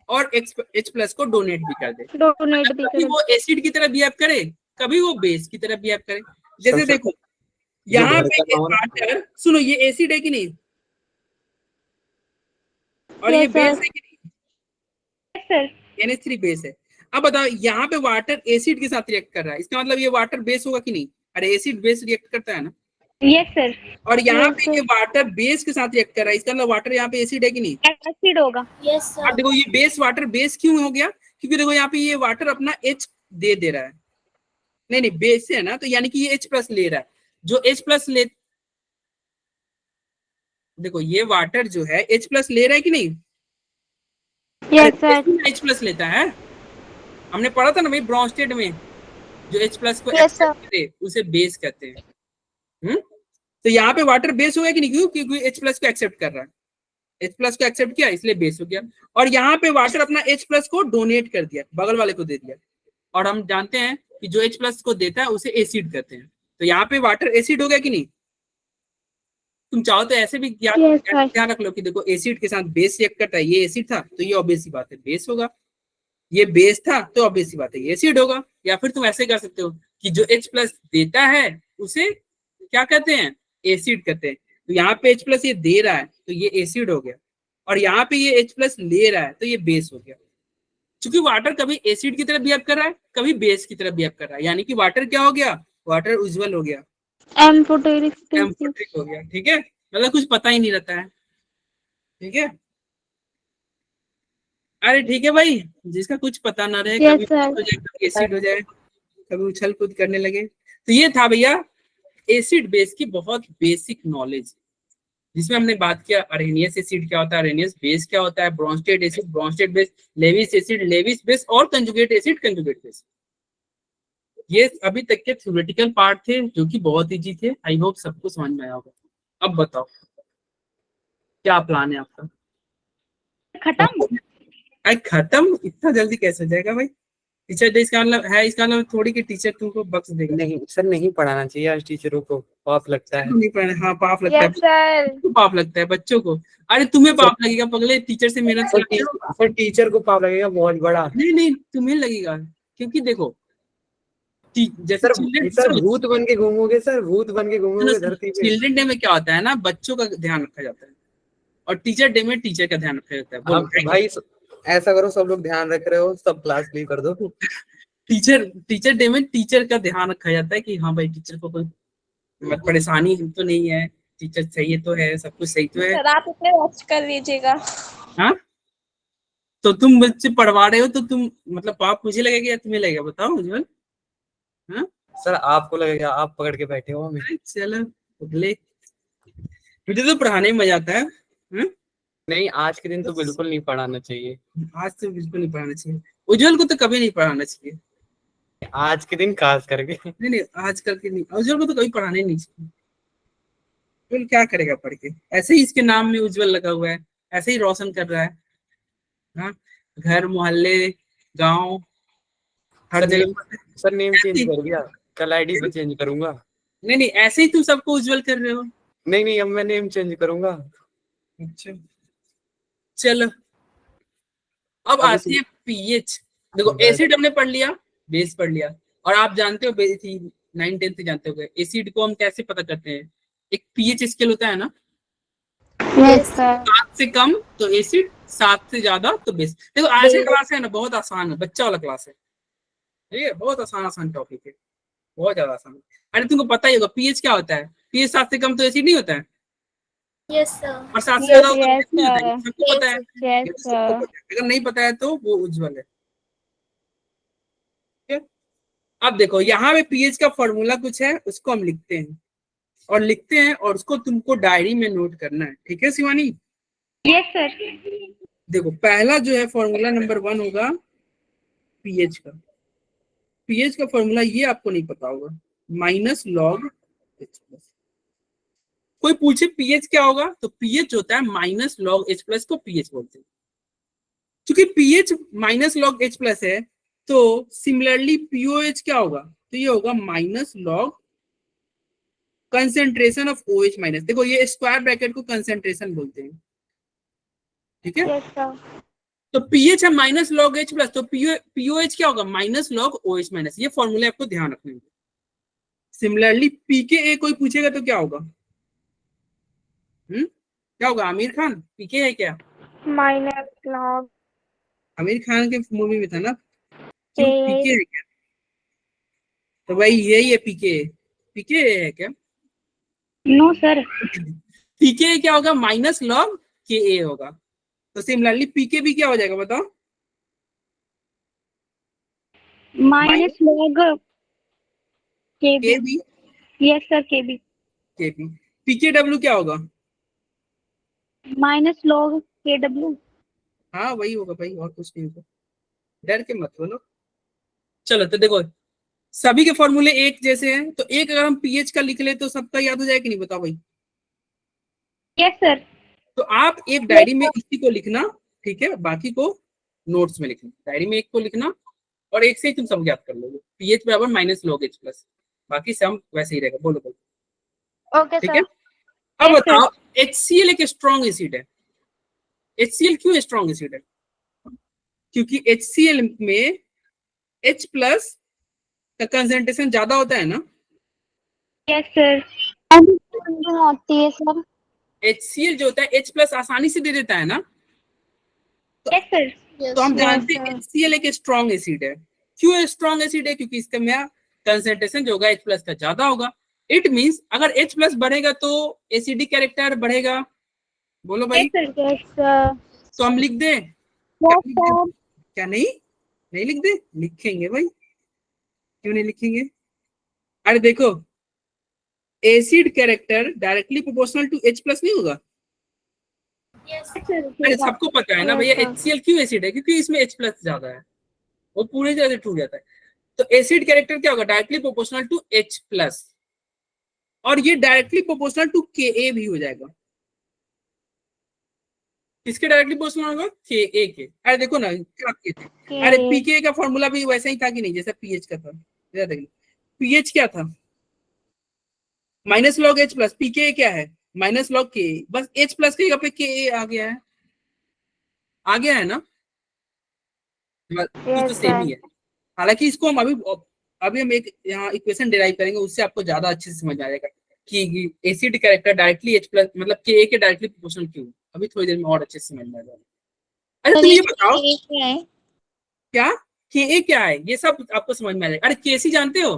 और H+ को डोनेट भी कर दे, डोनेट भी कभी वो एसिड की तरह बिहेव करे, कभी वो बेस की तरह बिहेव करे। जैसे देखो यहाँ पे वाटर, सुनो ये एसिड है कि नहीं, और ये बेस है कि नहीं, NH3 बेस है। अब बताओ यहाँ पे वाटर एसिड के साथ रिएक्ट कर रहा है, इसका मतलब ये वाटर बेस होगा कि नहीं, अरे एसिड बेस रिएक्ट करता है ना। Yes sir. और यहाँ पे ये वाटर बेस के साथ रिएक्ट कर रहा है, इसका मतलब वाटर यहाँ पे एसिड है कि नहीं, एसिड होगा। Yes sir. अब देखो ये बेस वाटर बेस क्यों हो गया, क्योंकि देखो यहाँ पे ये वाटर अपना H दे रहा है, नहीं बेस है ना, तो यानी कि ये H+ ले रहा है, जो H+ ले, देखो ये वाटर जो है H+ ले रहा है कि नहीं, यस सर। H+ लेता है, हमने पढ़ा था ना भाई ब्रोंस्टेड में, जो H+ को Yes, sir. एक्सेप्ट करे उसे बेस कहते हैं। तो यहाँ पे वाटर बेस हो गया कि नहीं, क्यों? क्योंकि H प्लस को एक्सेप्ट कर रहा है, H प्लस को एक्सेप्ट किया इसलिए बेस हो गया। और यहाँ पे वाटर अपना H प्लस को डोनेट कर दिया, बगल वाले को दे दिया। और हम जानते हैं कि जो H प्लस को देता है उसे एसिड कहते हैं। तो यहाँ पे वाटर एसिड हो गया कि नहीं? तुम चाहो तो ऐसे भी ध्यान रख लो कि देखो एसिड के साथ बेस रिएक्ट करता है, ये एसिड था तो ये ऑब्वियस सी बात है बेस होगा, ये बेस था तो ऑब्वियस सी बात है ये एसिड होगा। या फिर तुम ऐसे कर सकते हो कि जो H प्लस देता है उसे क्या कहते हैं? एसिड कहते हैं। तो यहाँ पे H प्लस ये दे रहा है तो ये एसिड हो गया, और यहाँ पे ये H प्लस ले रहा है तो ये बेस हो गया। क्योंकि वाटर कभी एसिड की तरह बिहेव कर रहा है, कभी बेस की तरह बिहेव कर रहा है, यानी कि वाटर क्या हो गया? वाटर उज्जवल हो गया, एम्फोटेरिक एम्फोटेरिक हो गया। ठीक है, मतलब कुछ पता ही नहीं रहता है। ठीक है, अरे ठीक है भाई, जिसका कुछ पता ना रहे, Yes, कभी sir. हो जाए, कभी एसिड हो जाए, कभी उछल कूद करने लगे। तो ये था भैया एसिड बेस की बहुत बेसिक नॉलेज, जिसमें हमने बात किया अरेनियस एसिड क्या होता है, अरेनियस बेस क्या होता है, Bronsted acid, Bronsted base, Lewis acid, Lewis base, और कंजुगेट एसिड, कंजुगेट बेस। ये अभी तक के थ्योरेटिकल पार्ट थे जो कि बहुत इजी थे। आई होप सबको समझ में आया होगा। अब बताओ क्या प्लान है आपका? खत्म। अरे खत्म इतना जल्दी कैसे हो जाएगा भाई? टीचर डे इसका मतलब है, इसका मतलब थोड़ी कि टीचर तुमको बख्श देगा। नहीं सर, नहीं पढ़ाना चाहिए आज टीचरों को, पाप लगता है। नहीं पढ़ना, हाँ पाप लगता यस है, सर। पाप लगता है बच्चों को। अरे तुम्हें पाप लगेगा पगले, टीचर से मेहनत सर, करते हो। सर टीचर को पाप लगेगा बहुत बड़ा। नहीं नहीं, तुम्हें लगेगा, क्योंकि देखो जैसे सर चिल्ड्रन भूत बन के घूमोगे सर, भूत बन के घूमोगे धरती पे। चिल्ड्रन डे में क्या होता है ना, बच्चों का ध्यान रखा जाता है, और टीचर डे में टीचर का ध्यान रखा जाता है। बोलो अब भाई ऐसा करो, सब लोग ध्यान रख रहे हो, सब क्लास लीव कर दो। टीचर डे में टीचर का ध्यान रखा जाता है कि हाँ भाई टीचर को कोई परेशानी तो नहीं है, टीचर सही है तो है, सब कुछ सही तो है। सर आप इतने वॉच कर लीजिएगा। हाँ, तो तुम बच्चे पढ़वा रहे हो तो तुम मतलब पाप मुझे लगेगा या तुम्हें लगेगा? बताओ उज्जवल। हाँ सर आपको लगेगा, आप पकड़ के बैठे हो हमें। चलो अगले, मुझे तो पढ़ाने में मजा आता है। नहीं, आज के दिन तो बिल्कुल नहीं पढ़ाना चाहिए। आज तो बिल्कुल नहीं पढ़ाना चाहिए, उज्जवल को तो कभी नहीं पढ़ाना चाहिए। आज के दिन खास करके। नहीं नहीं, आजकल के नहीं, उज्जवल को तो कभी पढ़ाना ही नहीं चाहिए। उज्जवल क्या करेगा पढ़ के? ऐसे ही इसके नाम में उज्जवल लगा हुआ है, ऐसे ही रोशन कर रहा है। हाँ, घर मोहल्ले गांव हर जगह। सर नेम चेंज कर दिया, कल आईडी पे चेंज करूंगा। नहीं नहीं, ऐसे ही तुम सबको उज्जवल कर रहे हो। नहीं नहीं, अब मैं नेम चेंज करूंगा। अच्छा चलो, अब आती है पीएच। देखो एसिड हमने पढ़ लिया, बेस पढ़ लिया, और आप जानते हो 9-10 जानते हो एसिड को हम कैसे पता करते हैं? एक पीएच स्केल होता है ना, यस सर। 7 से कम तो एसिड, 7 से ज्यादा तो बेस। देखो आज का क्लास है ना बहुत आसान है, बच्चा वाला क्लास है, ठीक है, बहुत आसान टॉपिक है, बहुत ज्यादा आसान है। अरे तुमको पता ही होगा पीएच क्या होता है, पीएच 7 से कम तो एसिड नहीं होता है, यस सर। और 7 से ज्यादा होता है Yes, नहीं होता है, sir. सबको पता है। यस सबको सर। पता है। अगर नहीं पता है तो वो उज्जवल है। ठीक है, अब देखो यहाँ पे पीएच का फॉर्मूला कुछ है, उसको हम लिखते हैं और उसको तुमको डायरी में नोट करना है। ठीक है शिवानी? Yes sir. देखो पहला जो है फॉर्मूला नंबर 1 होगा पीएच का। पीएच का फॉर्मूला ये आपको नहीं पता होगा, माइनस लॉग एच प्लस। कोई पूछे पीएच क्या होगा, तो पीएच होता है माइनस लॉग एच प्लस को पीएच बोलते हैं। क्योंकि pH minus log H plus है, तो सिमिलरली पीओएच क्या होगा, तो ये होगा minus log concentration of OH minus. देखो ये स्क्वायर ब्रैकेट को कंसेंट्रेशन बोलते हैं। ठीक है, यस सर। तो पीएच है माइनस लॉग एच प्लस, तो पीओएच क्या होगा, माइनस लॉग ओएच माइनस। ये फॉर्मूले आपको ध्यान रखने हैं। सिमिलरली पीके कोई पूछेगा तो क्या होगा? क्या होगा? आमिर खान पीके है क्या? माइनस लॉग आमिर खान के मूवी में था ना, क्यों पीके है क्या? तो भाई यही है पीके। पीके है क्या? No sir. पीके क्या होगा, माइनस लॉग के ए होगा। तो सिमिलरली पीके भी क्या हो जाएगा बताओ? माइनस लॉग के के बी। यस सर के बी। के बी। पीके डब्ल्यू क्या होगा? माइनस लॉग के डब्ल्यू। हाँ वही होगा भाई, और कुछ नहीं होगा, डर के मत बोलो। चलो तो देखो सभी के फॉर्मूले एक जैसे हैं, तो एक अगर हम पीएच का लिख ले तो सबका याद हो जाए कि नहीं, बताओ भाई। Yes sir. तो आप एक डायरी में इसी को लिखना, ठीक है, बाकी को नोट्स में लिखना। डायरी में एक को लिखना और एक से ही तुम सब याद कर लोगे। पीएच बराबर माइनस लॉग एच प्लस, बाकी सम वैसे ही रहेगा। बोलो बोलो, ओके ठीक है। सर। अब बताओ HCl एक स्ट्रॉन्ग एसिड है। HCl क्यों स्ट्रॉन्ग एसिड है? क्योंकि HCl में H प्लस का कंसंट्रेशन ज्यादा होता है ना। Yes sir. होती है सर। HCl जो होता है H प्लस आसानी से दे देता है ना। Yes sir. तो हम जानते हैं HCl एक स्ट्रॉन्ग एसिड है। क्यों स्ट्रॉन्ग एसिड है? क्योंकि इसका में कंसंट्रेशन जो होगा H प्लस का ज्यादा होगा। इट मींस अगर H प्लस बढ़ेगा तो एसिडिक कैरेक्टर बढ़ेगा। बोलो भाई। Yes sir. तो हम लिख दें क्या? नहीं नहीं लिख दे, लिखेंगे भाई, क्यों नहीं लिखेंगे। अरे देखो, acid character directly proportional to H plus नहीं होगा। अरे सबको पता है ना भैया HCl क्यों एसिड है, क्योंकि इसमें H प्लस ज्यादा है, वो पूरे जगह टूट जाता है। तो एसिड कैरेक्टर क्या होगा? Directly proportional to H plus, और ये डायरेक्टली प्रोपोर्शनल टू Ka भी हो जाएगा। किसके डायरेक्टली प्रोपोर्शनल होगा? Ka के। अरे देखो ना क्या थे। अरे Pka का फॉर्मूला भी वैसा ही था कि नहीं, जैसा पीएच का था। पीएच क्या था? Minus log H plus. Pka क्या है? Minus log Ka। बस H प्लस के जगह पे Ka आ गया है, आ गया है ना। तो सेम ही है। हालांकि इसको हम अभी हम एक यहाँ इक्वेशन डिराइव करेंगे, उससे आपको ज्यादा अच्छे से समझ आ जाएगा कि acid character directly H plus मतलब Ka के डायरेक्टली प्रोपोर्शनल क्यों। अभी थोड़ी देर में और अच्छे से समझ में आ जाएगा। अरे तुम ये बताओ क्या Ka क्या है, ये सब आपको समझ में आ जाएगा। अरे Kc जानते हो?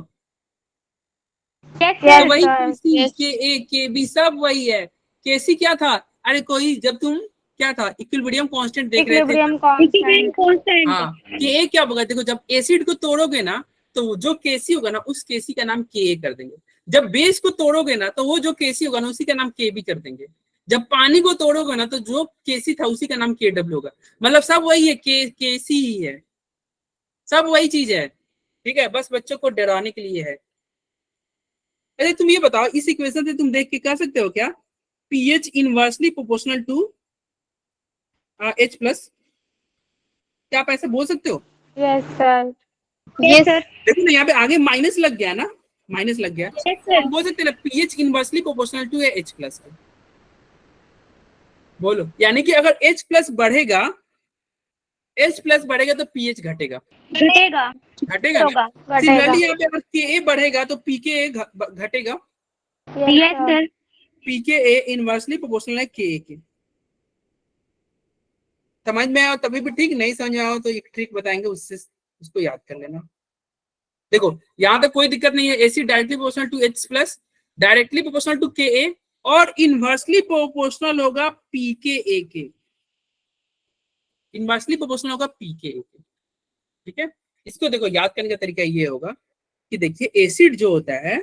यस वही सर। Ka Kb सब वही है। Kc क्या था? अरे कोई जब तुम क्या था इक्विलिब्रियम कांस्टेंट देख रहे थे। Equilibrium constant. हाँ, Ka क्या होगा? देखो जब एसिड को तोड़ोगे ना तो जो Kc होगा ना उस Kc का नाम Ka कर देंगे। जब बेस को तोड़ोगे ना तो वो जो Kc होगा ना उसी का नाम Kb कर देंगे। जब पानी को तोड़ोगे ना तो जो Kc था उसी का नाम Kw होगा। मतलब सब वही है, Kc ही है, सब वही चीज है, ठीक है। बस बच्चों को डराने के लिए है। अरे तुम ये बताओ, इस इक्वेशन से तुम देख के कह सकते हो क्या pH inversely proportional to H plus? क्या आप ऐसे बोल सकते हो? Yes sir. Yes sir. देखो ना यहाँ पे आगे माइनस लग गया ना, माइनस लग गया। Yes sir. हम बोल सकते हैं ना pH inversely proportional to H plus. बोलो, यानी कि अगर H प्लस बढ़ेगा, H प्लस बढ़ेगा तो पीएच घटेगा, घटेगा। घटेगा ना। सिमिलरली यहाँ पे अगर Ka बढ़ेगा तो Pka घटेगा। Yes sir. Pka inversely proportional है Ka के। समझ में आओ तभी भी ठीक, नहीं समझ में आओ तो एक ट्रिक बताएंगे, उससे उसको याद कर लेना। देखो यहाँ तक कोई दिक्कत नहीं है। Acid directly proportional to H plus, directly proportional to Ka, और इनवर्सली प्रोपोर्शनल होगा Pka के। इनवर्सली प्रोपोर्शनल होगा Pka के, ठीक है। इसको देखो याद करने का तरीका ये होगा कि देखिए एसिड जो होता है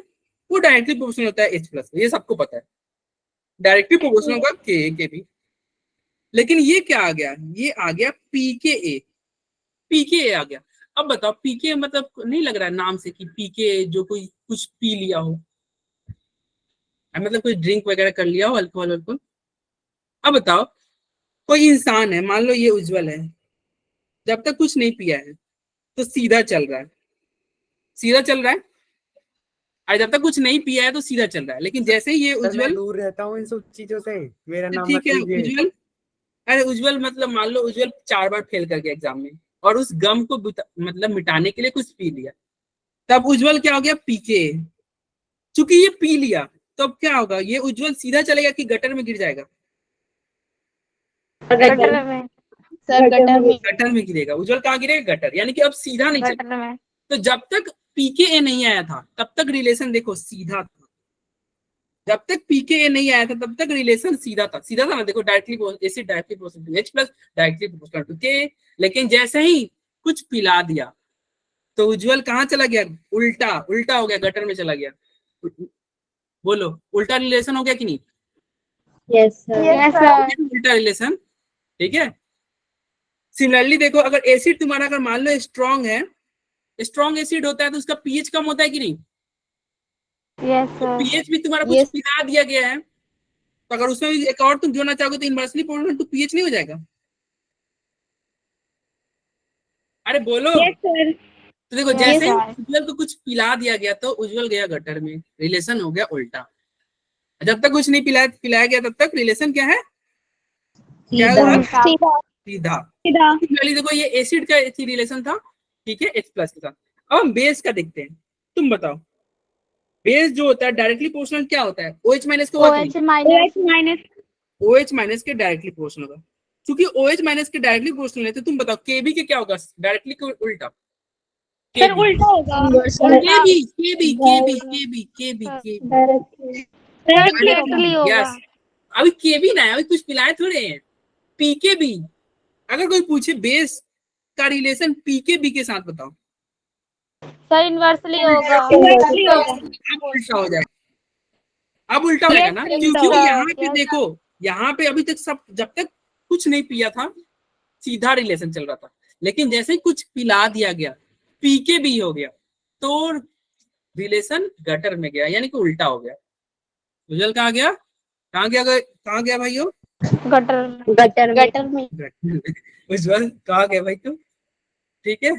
वो डायरेक्टली प्रोपोर्शनल होता है H प्लस, ये सबको पता है। डायरेक्टली प्रोपोर्शनल होगा Ka के भी। लेकिन ये क्या आ गया? ये आ गया Pka। Pka आ गया। अब बताओ Pka मतलब नहीं लग रहा है नाम से कि Pka जो कोई कुछ पी लिया हो, मतलब कोई ड्रिंक वगैरह कर लिया हो, अल्कोहल वल्कोहल। अब बताओ कोई इंसान है, मान लो ये उज्जवल है, जब तक कुछ नहीं पिया है तो सीधा चल रहा है, सीधा चल रहा है। और जब तक कुछ नहीं पिया है तो सीधा चल रहा है। लेकिन जैसे ही ये उज्जवल, दूर रहता हूँ इन सब चीजों से, मेरा नाम ठीक है उज्जवल, अरे उज्जवल मतलब मान लो उज्जवल 4 बार फेल कर गया एग्जाम में, और उस गम को मतलब मिटाने के लिए कुछ पी लिया, तब उज्जवल क्या हो गया? Pka। चूंकि ये पी लिया तो अब क्या होगा? ये उज्जवल सीधा चलेगा कि गटर में गिर जाएगा? गटर में। सर गटर में। गटर में गिरेगा। उज्जवल कहाँ गिरेगा? गटर। यानी कि अब सीधा नहीं चलेगा। गटर में। तो जब तक Pka नहीं आया था तब तक रिलेशन देखो सीधा था। जब तक Pka नहीं आया था तब तक रिलेशन सीधा था, सीधा था ना। देखो directly acid directly proportional to H plus, directly proportional to Ka। लेकिन जैसे ही कुछ पिला दिया तो उज्जवल कहाँ चला गया? उल्टा, उल्टा हो गया, गटर में चला गया। बोलो उल्टा रिलेशन हो गया कि नहीं? Yes sir. उल्टा रिलेशन, ठीक है। सिमिलरली देखो अगर एसिड तुम्हारा अगर मान लो स्ट्रॉन्ग है स्ट्रॉन्ग एसिड होता है तो उसका पीएच कम होता है कि नहीं? Yes sir. पीएच भी तुम्हारा कुछ Yes. पिला दिया गया है, तो अगर उसमें भी एक और तुम जोड़ना चाहोगे तो इनवर्सली प्रोपोर्शनल टू पीएच नहीं हो जाएगा? अरे बोलो। Yes sir. तो देखो Yes, जैसे ही sir. उज्जवल को कुछ पिला दिया गया तो उज्जवल गया गटर में, रिलेशन हो गया उल्टा। जब तक कुछ नहीं पिलाया गया तब तक रिलेशन क्या है? क्या हुआ? सीधा सीधा। सीधा। पहले देखो ये एसिड का रिलेशन था, ठीक है, H प्लस के साथ। अब हम बेस का देखते हैं, तुम बताओ बेस जो होता है डायरेक्टली प्रोपोर्शनल क्या होता है? OH माइनस को OH minus. OH minus. OH minus के डायरेक्टली प्रोपोर्शनल होगा। क्योंकि OH माइनस के डायरेक्टली प्रोपोर्शनल है तो तुम बताओ KB के क्या होगा डायरेक्टली के उल्टा? सर उल्टा होगा। Directly होगा. यस। अभी KB ना है, अभी कुछ पिलाए थोड़े हैं। PKB, अगर कोई पूछे बेस का रिलेशन PKB के साथ बताओ, सर इनवर्सली होगा. Inversely होगा। अब उल्टा हो जाएगा। अब उल्टा हो जाएगा ना, Yes, क्योंकि उल्टा। यहाँ पे Yes. देखो, यहाँ पे अभी तक सब जब तक कुछ नहीं पिया था सीधा रिलेशन चल रहा था, लेकिन जैसे ही कुछ पिला दिया गया PKB हो गया तो रिलेशन गटर में गया, यानी कि उल्टा हो गया। उज्जवल कहाँ गया? कहाँ गया भाइयों? गटर में। उज्जवल कहाँ गया भाई तुम? ठीक है,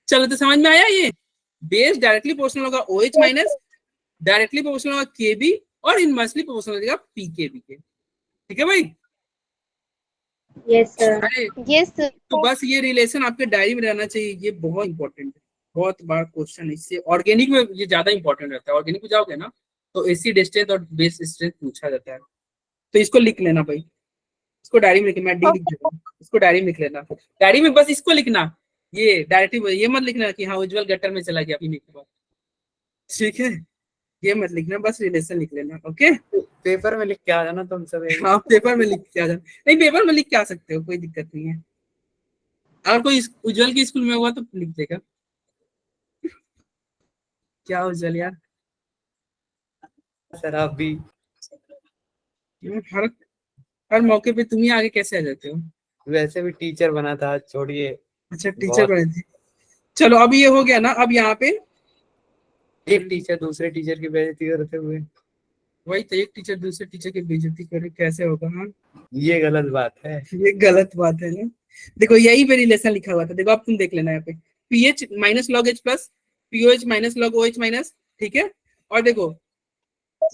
चलो तो समझ में आया। ये बेस डायरेक्टली प्रोपोर्शनल होगा OH माइनस, डायरेक्टली प्रोपोर्शनल होगा KB और इनवर्सली प्रोपोर्शनल होगा PKB के। ठीक है भाई? Yes sir. अरे Yes. तो बस ये रिलेशन आपके डायरी में रहना चाहिए, ये बहुत इंपॉर्टेंट है, बहुत बड़ा क्वेश्चन है। इससे ऑर्गेनिक में ये ज्यादा इंपॉर्टेंट रहता है। ऑर्गेनिक में जाओगे ना तो एसिड स्ट्रेंथ और बेस स्ट्रेंथ पूछा जाता है, तो इसको लिख लेना भाई, इसको डायरी में लिखना। मैं डी लिख देता हूँ, इसको डायरी में लिख लेना। डायरी में बस इसको लिखना, ये डायरेक्टली ये मत लिखना कि हाँ उज्जवल गटर में चला गया पीने के बाद, ठीक है? ये मत लिखना, बस रिलेशन लिख लेना। ओके, पेपर में लिख के आ जाना तुम सब एक। हाँ पेपर में लिख के आ जाना। नहीं पेपर में लिख के आ सकते हो, कोई दिक्कत नहीं है। अगर कोई उज्जवल के स्कूल में हुआ तो लिख देगा। क्या उज्जवल यार, सर आप भी हर हर मौके पे तुम ही आगे कैसे आ जाते हो? वैसे भी टीचर बना था, छोड़िए। अच्छा टीचर बने थे। चलो अभी ये हो गया ना, अब यहाँ पे एक टीचर दूसरे टीचर की बेइज्जती करते हुए, वही तो, एक टीचर दूसरे टीचर की बेइज्जती करे, कैसे होगा? हाँ ये गलत बात है। ये गलत बात है ना। देखो यही पे रिलेशन लिखा हुआ था, देखो अब तुम देख लेना यहाँ पे pH minus log H plus, pOH minus log OH minus, ठीक है? और देखो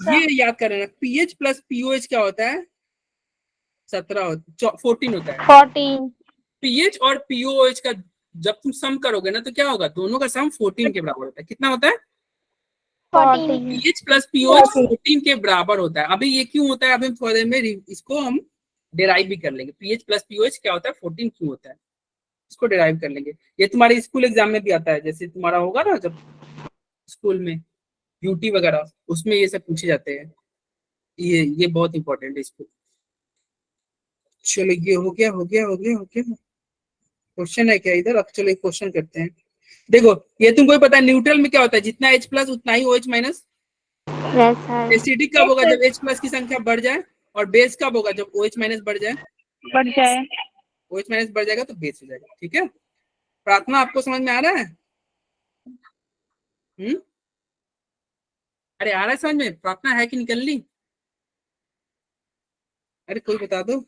ये याद कर लेना, पीएच प्लस पीओएच क्या होता है? 14 होता है। 14. पीएच और पीओएच का जब तुम सम करोगे ना तो क्या होगा? दोनों का सम 14 के बराबर होता है। कितना होता है? 14. पीएच प्लस पीओएच 14 के बराबर होता है। अभी ये क्यों होता है, अभी हम थोड़ी देर में इसको हम डिराइव भी कर लेंगे। पीएच प्लस पीओएच क्या होता है, 14 क्यों होता है, इसको डिराइव कर लेंगे। ये तुम्हारे स्कूल एग्जाम में भी आता है, जैसे तुम्हारा होगा ना जब स्कूल में यूटी वगैरह, उसमें ये सब पूछे जाते हैं। ये बहुत इंपॉर्टेंट है इसको। चलो ये हो गया क्वेश्चन है क्या इधर? अब चलो एक क्वेश्चन करते हैं। देखो ये तुमको पता है न्यूट्रल में क्या होता है, जितना H प्लस उतना ही OH minus. Yes sir. Acidic कब होगा? जब H प्लस की संख्या बढ़ जाए। और बेस कब होगा? जब OH माइनस बढ़ जाए। बढ़ जाए। OH माइनस बढ़ जाएगा तो बेस हो जाएगा। ठीक है, प्रार्थना आपको समझ में आ रहा है? अरे आ रहा है समझ में? प्रार्थना है कि निकल ली? अरे कोई बता दो।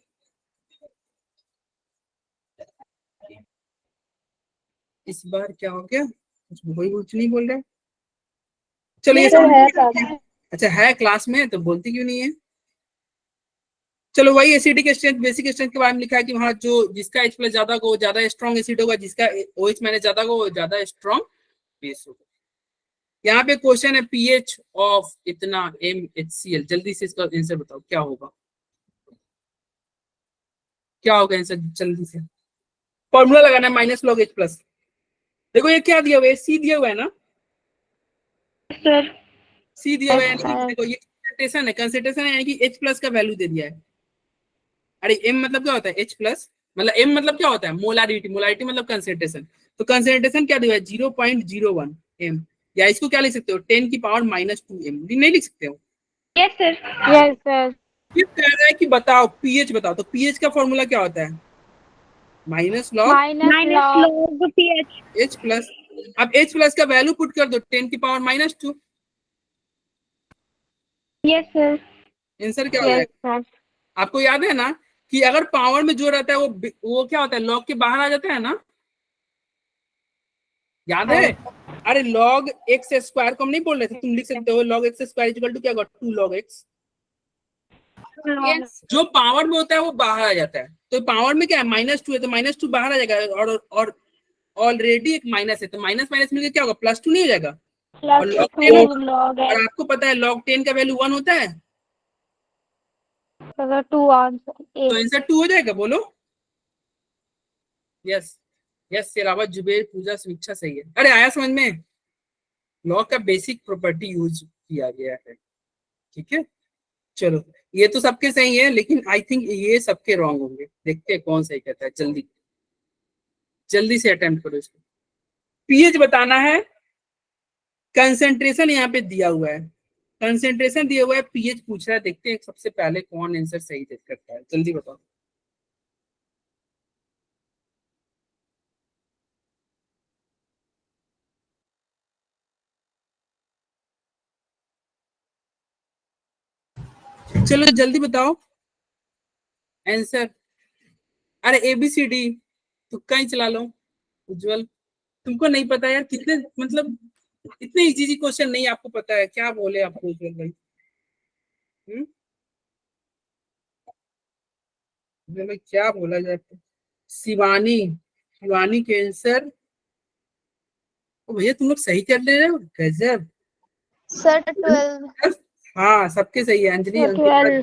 इस बार क्या हो गया, कुछ नहीं बोल रहे। चलो ये समझ, अच्छा है क्लास में तो बोलती क्यों नहीं है? चलो वही एसिडिक स्ट्रेंथ बेसिक स्ट्रेंथ के बारे में लिखा है कि वहाँ जो जिसका H प्लस ज्यादा होगा वो ज्यादा स्ट्रॉन्ग एसिड होगा, जिसका OH माइनस ज्यादा होगा वो ज्यादा स्ट्रॉन्ग बेस होगा। यहाँ पे क्वेश्चन है पीएच ऑफ इतना MHCl, जल्दी से इसका आंसर बताओ क्या होगा? क्या होगा आंसर जल्दी से? फॉर्मूला लगाना है माइनस लॉग H प्लस। देखो ये क्या दिया हुआ है, C दिया हुआ है ना सर C दिया हुआ है, यानी कि देखो ये कंसंट्रेशन है, यानी कि H प्लस का वैल्यू दे दिया है। अरे M मतलब क्या होता है? H प्लस मतलब M मतलब क्या होता है? मोलारिटी। मोलारिटी मतलब कंसंट्रेशन। तो कंसंट्रेशन क्या दिया है? 0.01 M, या इसको क्या लिख सकते हो? 10 की पावर -2 M नहीं लिख सकते हो? Yes sir. Yes, sir. ये कह रहा है कि बताओ पीएच बताओ, तो पीएच का फॉर्मूला क्या होता है? Minus log Minus minus log. Log pH. H plus अब h प्लस का वैल्यू पुट कर दो 10 की पावर -2। Yes sir. आंसर क्या हो यस जाएगा? सर। आपको याद है ना कि अगर पावर में जो रहता है वो क्या होता है, लॉग के बाहर आ जाता है ना, याद है? अरे लॉग एक्स स्क्वायर को हम नहीं बोल रहे थे, तुम लिख सकते हो log x square equal to क्या होगा, 2 log x। यस जो पावर में होता है वो बाहर आ जाता है, तो पावर में क्या है -2 है, तो -2 बाहर आ जाएगा, और ऑलरेडी एक माइनस है, तो माइनस माइनस मिलकर क्या होगा, +2 नहीं हो जाएगा। और प्लस log 10 2 होगा। लॉग और एक्स आपको पता है log 10 का वैल्यू 1 होता है, अगर 2 आंसर तो आंसर 2 हो जाएगा। बोलो यस। यस सिरावत, जुबेर, पूजा, समीक्षा सही है। अरे आया समझ में? लॉ का बेसिक प्रॉपर्टी यूज किया गया है। ठीक है, चलो ये तो सबके सही है, लेकिन आई थिंक ये सबके रॉन्ग होंगे। देखते हैं कौन सही कहता है। जल्दी जल्दी से अटेम्प्ट करो इसको। पीएच बताना है, कंसेंट्रेशन यहाँ पे दिया हुआ है, कंसेंट्रेशन दिया हुआ है, पीएच पूछ रहा है। देखते हैं सबसे पहले कौन आंसर सही करता है। जल्दी बताओ। चलो जल्दी बताओ आंसर। अरे ABCD तुक्का ही चला लो। उज्जवल तुमको नहीं पता यार, कितने मतलब इतने इजी क्वेश्चन नहीं आपको पता है, क्या बोले आपको उज्जवल भाई? उज्जवल भाई क्या बोला जाए? शिवानी, शिवानी के आंसर। ओ भैया तुम लोग सही कर ले रहे हो, गजब। सर 12। हाँ सबके सही है। अंजलि, 12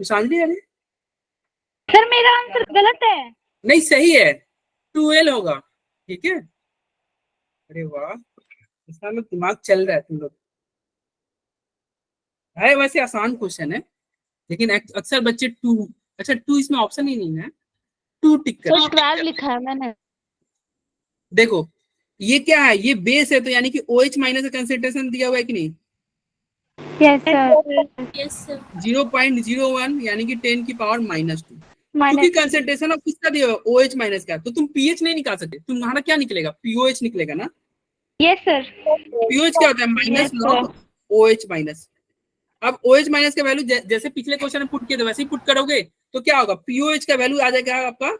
कुशांजलि, अरे सर मेरा आंसर गलत है। नहीं सही है, 12 होगा। ठीक है, अरे वाह, इसका मतलब दिमाग चल रहा है तुम लोग। है वैसे आसान क्वेश्चन है, लेकिन अक्सर बच्चे 2, अच्छा 2 इसमें ऑप्शन ही नहीं है, 2 टिक कर। सर 12 लिखा है मैंने। देखो ये क्या है, ये बेस है, तो यानी कि OH माइनस का कंसेंट्रेशन दिया हुआ है कि नहीं? Yes sir. यस सर 0.01 यानी कि 10 की पावर -2, क्योंकि माइनस कंसेंट्रेशन अब किसका दिया हुआ है, OH माइनस का। तो तुम पीएच नहीं निकाल सकते, तुम्हारा क्या निकलेगा, POH निकलेगा ना। Yes sir. POH क्या होता है, minus Yes, log OH minus. अब OH माइनस का वैल्यू जैसे पिछले क्वेश्चन में पुट किया था वैसे ही पुट करोगे, तो क्या होगा, POH का वैल्यू आ जाएगा आपका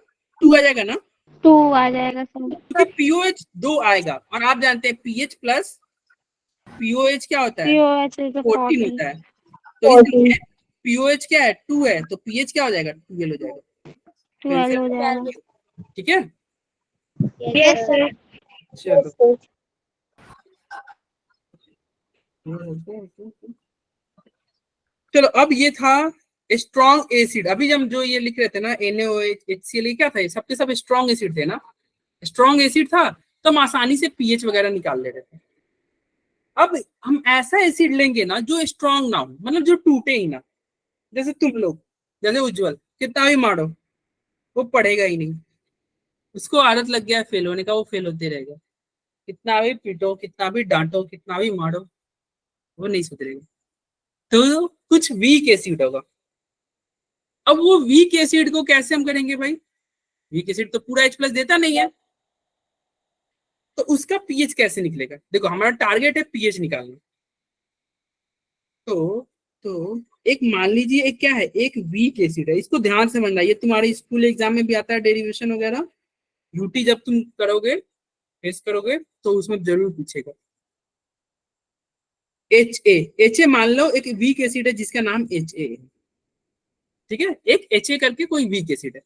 2 आ जाएगा ना, 2 आ जाएगा सर। क्योंकि POH 2 आएगा, और आप जानते हैं PH प्लस POH क्या होता है, POH is 14 14 होता है। तो इसलिए POH क्या है, 2 है, तो PH क्या हो जाएगा, 12 हो जाएगा। 12 हो जाएगा। ठीक है, यस सर। चलो चलो अब ये था स्ट्रॉन्ग एसिड। अभी हम जो ये लिख रहे थे ना NaOH HCl, ये क्या था, ये सबके सब स्ट्रॉन्ग एसिड थे ना। स्ट्रॉन्ग एसिड था तो हम आसानी से पीएच वगैरह निकाल ले रहे थे। अब हम ऐसा एसिड लेंगे ना जो स्ट्रॉन्ग ना हो, मतलब जो टूटे ही ना। जैसे तुम लोग, जैसे उज्जवल, कितना भी मारो वो पढ़ेगा ही नहीं, उसको आदत लग गया है फेल होने का, वो फेल होते रहेगा। कितना भी पीटो, कितना भी डांटो, कितना भी मारो, वो नहीं सुधरेगा। तो कुछ वीक एसिड होगा। अब वो वीक एसिड को कैसे हम करेंगे भाई, वीक एसिड तो पूरा H+ देता नहीं है, तो उसका पीएच कैसे निकलेगा। देखो हमारा टारगेट है पीएच निकालना। तो एक मान लीजिए एक क्या है, एक वीक एसिड है, इसको ध्यान से समझना, ये तुम्हारे स्कूल एग्जाम में भी आता है, डेरिवेशन वगैरह, यूटी जब तुम करोगे, फेस करोगे, तो उसमें जरूर पूछेगा। HA मान लो एक वीक एसिड है जिसका नाम HA है। ठीक है, एक HA करके कोई वीक एसिड है।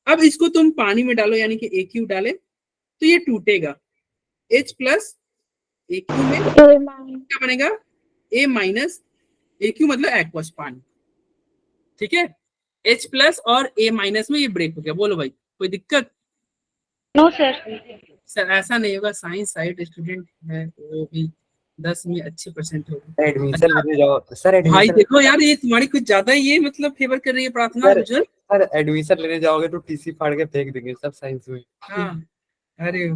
अब इसको तुम पानी में डालो, यानी कि AQ डाले, तो ये टूटेगा। H+ AQ में क्या बनेगा, A- AQ मतलब एक्वस पानी। ठीक है, H+ और A- में ये ब्रेक हो गया। बोलो भाई कोई दिक्कत? No sir. सर ऐसा नहीं होगा, साइंस साइड स्टूडेंट है वो भी 10 में अच्छे परसेंट होगा। एडमिशन लेने जाओ सर, भाई एडमिशन देखो यार, ये तुम्हारी कुछ ज्यादा ये मतलब फेवर कर रही है प्रार्थना। सर, उज्जवल सर एडमिशन लेने जाओगे तो टीसी फाड़ के फेंक देंगे सब साइंस में। हाँ, अरे वो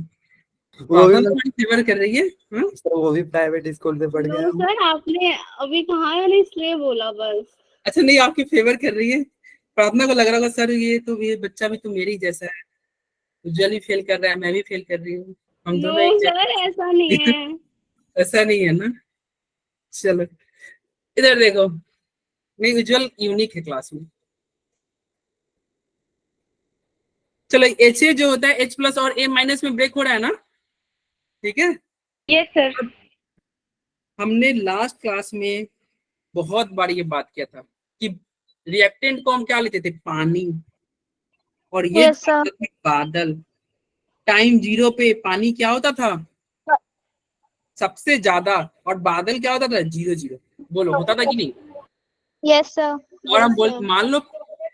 भी प्रार्थना तुम्हारी फेवर कर रही है। हाँ? सर, वो भी प्राइवेट स्कूल से पढ़ गया। सर आपने अभी कहा है इसलिए बोला बस। अच्छा नहीं, आपकी फेवर कर रही है। प्रार्थना को लग रहा होगा सर ये तो, ये बच्चा भी तो मेरी जैसा है, उज्जवल भी फेल कर रहा है, मैं भी फेल कर रही हूँ, हम नो दोनों एक सर, ऐसा नहीं है। ऐसा नहीं है ना। चलो इधर देखो, नहीं उज्जवल यूनिक है क्लास में। चलो एच ए जो होता है H प्लस और A माइनस में ब्रेक हो रहा है ना, ठीक है। Yes sir. हमने लास्ट क्लास में बहुत बार ये बात किया था कि रिएक्टेंट को हम क्या लेते थे, पानी, और ये Yes, sir. बादल। टाइम 0 पे पानी क्या होता था सबसे ज्यादा, और बादल क्या होता था 0 0। बोलो होता था कि नहीं। Yes, sir. और हम Yes, बोल sir. मान लो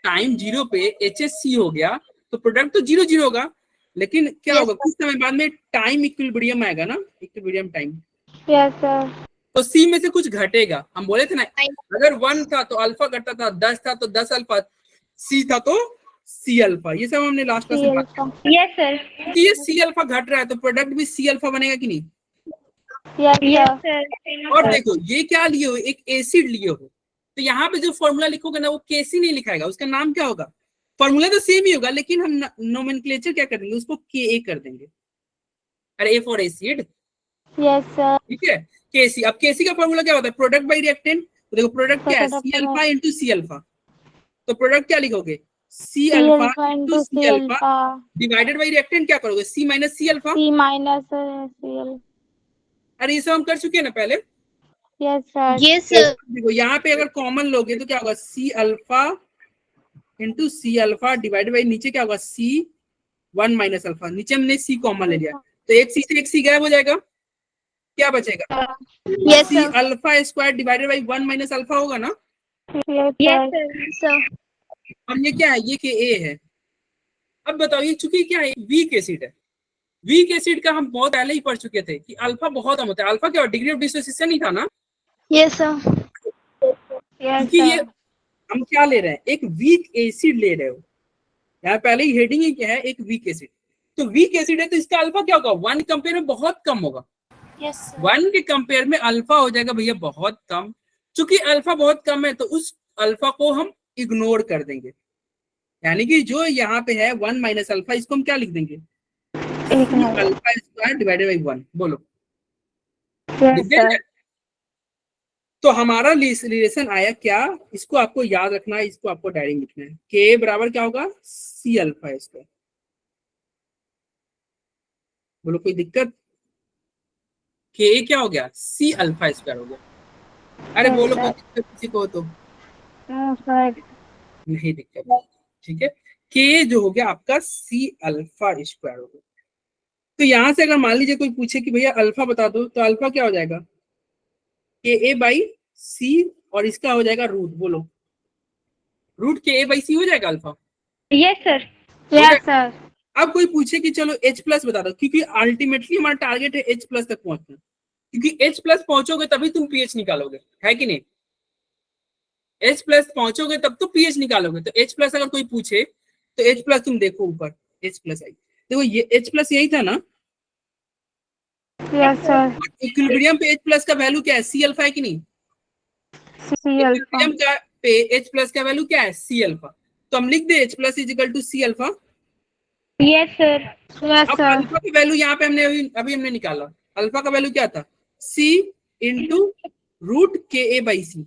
टाइम 0 पे HSC हो गया तो प्रोडक्ट तो 0 0 होगा, लेकिन क्या Yes, होगा sir. कुछ समय बाद में टाइम इक्विलिब्रियम आएगा ना, इक्विलिब्रियम टाइम, Yes, sir. तो C में से कुछ घटेगा। हम बोले थे ना, अगर 1 था तो अल्फा घटता था, 10 था तो 10 अल्फा, C था तो C अल्फा। ये सब हमने लास्ट क्लास में बात की। Yes sir. क्योंकि ये C अल्फा घट रहा है तो प्रोडक्ट भी C अल्फा बनेगा कि नहीं। Yes, yes sir. सर। और देखो ये क्या लिए हो, एक एसिड लिए हो, तो यहाँ पे जो फॉर्मूला लिखोगे ना वो KC नहीं लिखाएगा, उसका नाम क्या होगा, फॉर्मूला तो सेम ही होगा लेकिन हम नोमेनक्लेचर क्या कर देंगे, उसको KA कर देंगे। अरे A for acid, Yes, sir. ठीक है। KC, अब KC का फॉर्मूला क्या होता है, प्रोडक्ट बाई रिएक्टेंट। तो देखो प्रोडक्ट क्या है, Product C by- alpha into C alpha, तो प्रोडक्ट क्या लिखोगे, C C alpha alpha into into C C alpha alpha. Divided by reactant क्या करोगे, C minus C alpha. C minus Cl. अरे ये सब हम कर चुके हैं ना पहले। Yes, sir. Yes, तो sir. देखो यहाँ पे अगर कॉमन लोगे तो क्या होगा, C alpha into C alpha divided by नीचे क्या होगा, C 1 माइनस अल्फा। नीचे हमने C कॉमन ले लिया तो एक C से एक C गायब हो जाएगा, क्या बचेगा, Yes, C sir. Alpha square divided by 1 minus alpha होगा ना। Yes, yes sir. Sir. Sir. और ये क्या है, ये KA है। अब बताओ ये चूंकि क्या है, वीक एसिड है। वीक एसिड का हम बहुत पहले ही पढ़ चुके थे कि अल्फा बहुत कम होता है। अल्फा क्या डिग्री ऑफ डिसोसिएशन ही था ना, Yes, sir. Yes, क्योंकि ये sir. हम क्या ले रहे हैं, एक वीक एसिड ले रहे हो। यहाँ पहले ही हेडिंग ही क्या है, एक वीक एसिड। तो वीक एसिड है तो इसका अल्फा क्या होगा, 1 कंपेयर में बहुत कम होगा। Yes, sir. 1 के कंपेयर में अल्फा हो जाएगा भैया बहुत कम। चूंकि अल्फा बहुत कम है तो उस अल्फा को हम इग्नोर कर देंगे, यानी कि जो यहाँ पे है 1 माइनस अल्फा, इसको हम क्या लिख देंगे, अल्फा स्क्वायर डिवाइडेड बाई 1। बोलो Yes, लिख sir. देंगे। तो हमारा रिलेशन आया क्या, इसको आपको याद रखना है, इसको आपको डायरी में लिखना है। के बराबर क्या होगा, C अल्फा स्क्वायर। बोलो कोई दिक्कत, के क्या हो गया, C अल्फा स्क्वायर हो गया। अरे Yes, बोलो sir. कोई दिक्कत किसी को हो तो No, sir. नहीं दिक्कत, ठीक है। के जो हो गया आपका C अल्फा स्क्वायर हो गया। तो यहां से अगर मान लीजिए कोई पूछे कि भैया अल्फा बता दो, तो अल्फा क्या हो जाएगा, के A बाई C, और इसका हो जाएगा रूट। बोलो रूट के A बाई C हो जाएगा alpha. Yes sir. Yes, sir. अब कोई पूछे कि चलो H प्लस बता दो, क्योंकि अल्टीमेटली हमारा टारगेट है H प्लस तक पहुंचना, क्योंकि H प्लस पहुंचोगे तभी तुम पीएच निकालोगे, है कि नहीं। H प्लस पहुंचोगे तब तो पीएच निकालोगे। तो H प्लस अगर कोई पूछे तो H प्लस तुम देखो ऊपर, H प्लस आई, देखो ये H प्लस यही था ना। Yes, sir. इक्विलिब्रियम पे H प्लस का वैल्यू क्या है, C अल्फा है कि नहीं। C alpha. इक्विलिब्रियम का पे H प्लस का वैल्यू क्या है, C अल्फा। तो हम लिख दे H plus is equal to C alpha. Yes sir. Yes, अब sir. अल्फा की वैल्यू यहाँ पे हमने अभी हमने निकाला। अल्फा का वैल्यू क्या था, C इंटू रूट के A बाई C।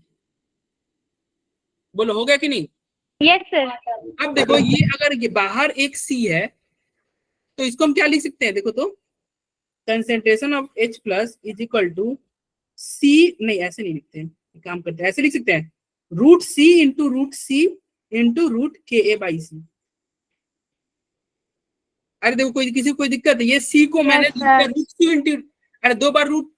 बोलो हो गया कि नहीं। Yes sir. अब देखो ये अगर ये बाहर एक C है तो इसको हम क्या लिख सकते हैं, देखो तो concentration of H plus is equal to C, नहीं ऐसे नहीं लिखते हैं, काम करते हैं ऐसे लिख सकते हैं, रूट C इंटू रूट के A बाई C। अरे देखो कोई किसी को कोई दिक्कत है, ये C को मैंने Yes, sir. Root C into, अरे 2 बार root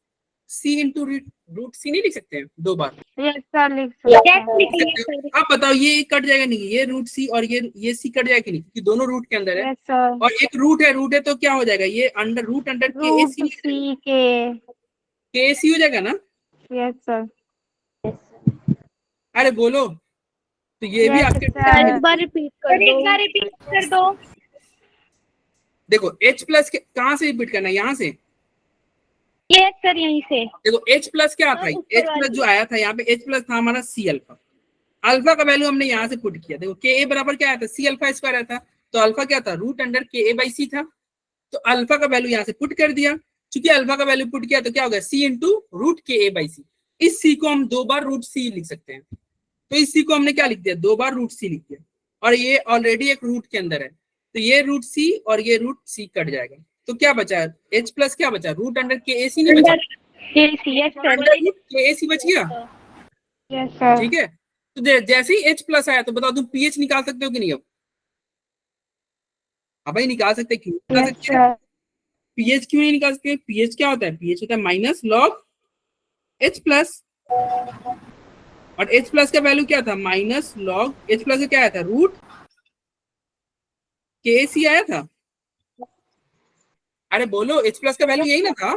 C into root C नहीं लिख सकते हैं 2 बार। Yes, sir. लिख यस सकते हैं. सर। आप बताओ ये कट जाएगा नहीं, ये रूट C और ये C कट जाएगा कि नहीं, क्योंकि दोनों रूट के अंदर है। Yes, sir. और एक रूट है तो क्या हो जाएगा, ये अंडर रूट अंडर के Root AC C K. के AC हो जाएगा ना। Yes, sir. अरे बोलो, तो ये भी Yes, आपके sir. एक बार रिपीट सर कर एक दो। बार रिपीट कर दो। देखो H प्लस कहाँ से रिपीट करना है, यहाँ से। यस सर यहीं से। देखो H प्लस क्या था, H प्लस जो आया था यहाँ पे H प्लस था हमारा C अल्फा। अल्फा का वैल्यू हमने यहाँ से पुट किया। देखो के A बराबर क्या आया था, C अल्फा स्क्वायर आया था, तो अल्फा क्या था, रूट अंडर के A बाई C था। तो अल्फा का वैल्यू यहाँ से पुट कर दिया, क्योंकि अल्फा का वैल्यू पुट किया तो क्या होगा सी इंटू रूट के ए बाई सी। इस सी को हम 2 बार रूट सी लिख सकते हैं, तो इस सी को हमने क्या लिख दिया 2 बार रूट सी लिख दिया, और ये ऑलरेडी एक रूट के अंदर है, तो ये रूट सी और ये रूट सी कट जाएगा, तो क्या बचा एच प्लस क्या बचा रूट अंडर के ए सी नहीं बचा, अंडर रूट के ए सी बच गया। Yes sir. ठीक है, तो जैसे ही एच प्लस आया तो बताओ तुम पीएच निकाल सकते हो कि नहीं? अब भाई निकाल सकते, क्यों निकाल सकते हैं? पीएच क्यों नहीं निकाल सकते? पीएच क्या होता है? पीएच होता है माइनस लॉग एच प्लस, और एच प्लस का वैल्यू क्या था माइनस लॉग एच प्लस का क्या आया था रूट के सी आया था। अरे बोलो, एच प्लस का वैल्यू यही ना था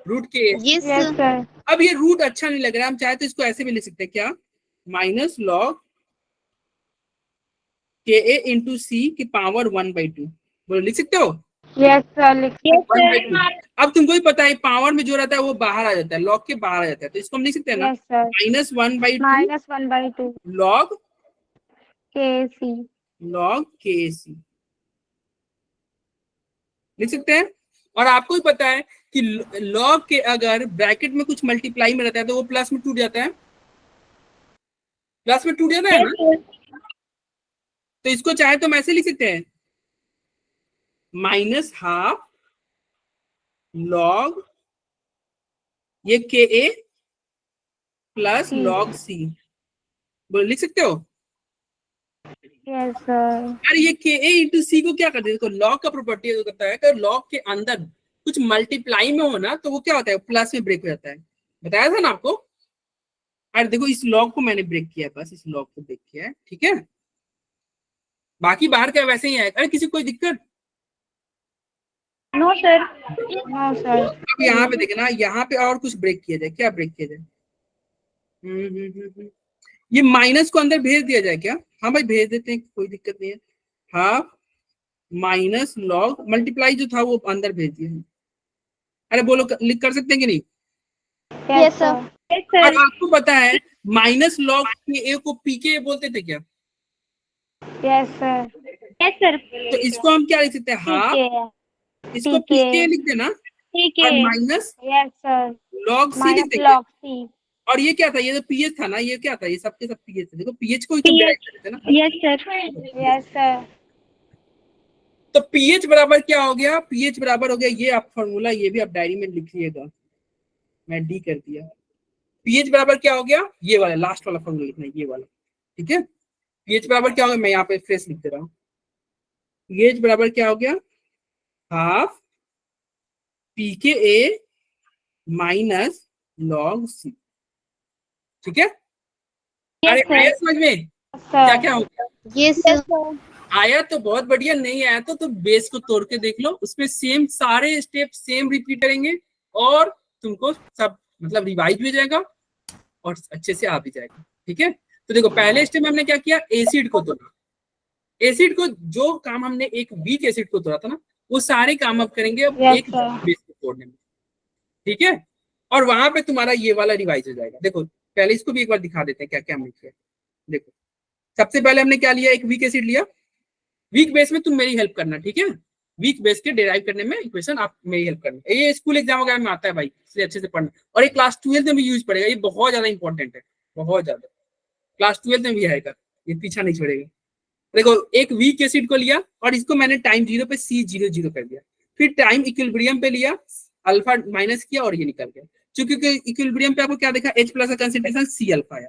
रूट के। Yes sir. अब ये रूट अच्छा नहीं लग रहा है, हम चाहे तो इसको ऐसे भी लिख सकते हैं, क्या माइनस लॉग के ए इंटू सी की पावर 1/2, बोलो लिख सकते हो? Yes sir. 1/2। अब तुमको भी पता है पावर में जो रहता है वो बाहर आ जाता है, लॉग के बाहर आ जाता है, तो इसको हम लिख सकते हैं ना यस सर। -1/2 लॉग के सी लिख सकते हैं। और आपको भी पता है कि लॉग के अगर ब्रैकेट में कुछ मल्टीप्लाई में रहता है तो वो प्लस में टूट जाता है, प्लस में टूट जाता है ना, तो इसको चाहे तो हम ऐसे लिख सकते हैं -12 लॉग ये के ए प्लस लॉग सी, बोलो लिख सकते हो? Yes sir. अरे ये के ए इंटू सी को क्या करते हैं, देखो लॉग का प्रॉपर्टी होता है कि लॉग के अंदर कुछ मल्टीप्लाई में हो ना तो वो क्या होता है प्लस में ब्रेक हो जाता है, बताया था ना आपको। अरे देखो इस लॉग को मैंने ब्रेक किया है, बस इस लॉग को ब्रेक किया है, ठीक है, बाकी बाहर का वैसे ही आएगा। अरे किसी को कोई दिक्कत? No sir. अब यहाँ पे देखना, यहाँ पे और कुछ ब्रेक किया जाए, क्या ब्रेक किया जाए? ये माइनस को अंदर भेज दिया जाए क्या? हाँ भाई भेज देते हैं, कोई दिक्कत नहीं है। हाफ माइनस लॉग मल्टीप्लाई जो था वो अंदर भेज दिया है। अरे बोलो लिख कर सकते हैं कि नहीं? Yes sir. और आपको पता है माइनस लॉग के ए को पीके बोलते थे क्या? Yes sir. Yes sir. तो इसको हम क्या लिख सकते हैं हाफ, इसको पीके लिख देना और minus yes sir. Log c लिख देंगे। और ये क्या था, ये तो पीएच था ना, ये क्या था, ये सबके सब पीएच थे, देखो पीएच को ही तो डिराइव करते थे ना। Yes sir. Yes sir. तो पीएच बराबर क्या हो गया? पीएच बराबर हो गया, ये आप फॉर्मूला ये भी आप डायरी में लिखिएगा, मैं डी कर दिया। पीएच बराबर क्या हो गया? ये वाला लास्ट वाला फॉर्मूला लिखना है, ये वाला, ठीक है। पीएच बराबर क्या हो गया, मैं यहाँ पे फ्रेश लिख दे रहा हूँ। पीएच बराबर क्या हो गया? हाफ पी के ए माइनस लॉग सी, ठीक है। अरे आया समझ में क्या क्या हो गया? Yes sir. आया तो बहुत बढ़िया, नहीं आया तो बेस को तोड़ के देख लो, उसमें सेम सारे स्टेप सेम रिपीट करेंगे और तुमको सब मतलब रिवाइज भी हो जाएगा और अच्छे से आ भी जाएगा, ठीक है। तो देखो पहले स्टेप में हमने क्या किया, एसिड को तोड़ा। एसिड को जो काम हमने एक वीक एसिड को तोड़ा था ना, वो सारे काम अब करेंगे अब एक बेस को तोड़ने में, ठीक है। और वहां पे तुम्हारा ये वाला रिवाइज हो जाएगा। देखो पहले इसको भी एक बार दिखा देते हैं क्या क्या हमने किया। देखो सबसे पहले हमने क्या लिया, एक वीक एसिड लिया। वीक बेस में तुम मेरी हेल्प करना, ठीक है। वीक बेस के डिराइव करने में इक्वेशन आप मेरी हेल्प करना। ये स्कूल एग्जाम वगैरह में आता है भाई, इसलिए अच्छे से पढ़ना। और ये क्लास 12 में भी यूज पड़ेगा, ये बहुत ज्यादा इंपॉर्टेंट है, बहुत ज्यादा। क्लास 12 में भी आएगा, ये पीछा नहीं छोड़ेगा। देखो एक वीक एसिड को लिया और इसको मैंने टाइम 0 पे C00 कर दिया, फिर टाइम इक्विलिब्रियम पे लिया, अल्फा माइनस किया और ये निकल गया। क्योंकि इक्विलिब्रियम पे आपको क्या देखा, H प्लस का कंसंट्रेशन C अल्फा है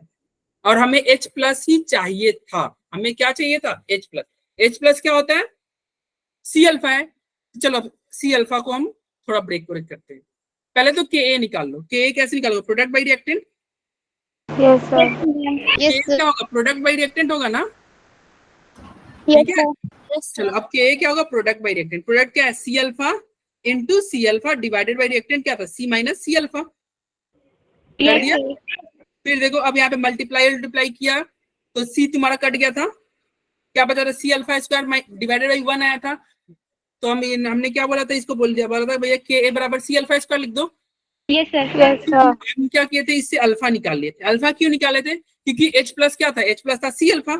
और हमें H प्लस ही चाहिए था। हमें क्या चाहिए था? H plus. H प्लस क्या होता है? C अल्फा है। चलो C अल्फा को हम थोड़ा ब्रेक करते हैं। पहले तो Ka निकाल लो। Ka कैसे निकालोगे? Product by reactant. Yes sir. Yes sir. क्या होगा? प्रोडक्ट बाई रिएक्टेंट होगा ना, यस ठीक है। सर। चलो अब Ka क्या होगा? Product by reactant. प्रोडक्ट क्या है? C alpha into C alpha divided by reactant क्या था? C minus C alpha. कर दिया। फिर देखो अब यहाँ पे मल्टीप्लाई किया तो C तुम्हारा कट गया था, क्या बचा था? C alpha square divided by 1 आया था। तो हमने क्या बोला था, इसको बोल दिया, बोला था भैया Ka बराबर C अल्फा स्क्वायर लिख दो। Yes sir. Yes sir. हम क्या किए थे, इससे अल्फा निकाल लिए थे। अल्फा क्यों निकाले थे? क्योंकि H प्लस क्या था? H प्लस था C अल्फा।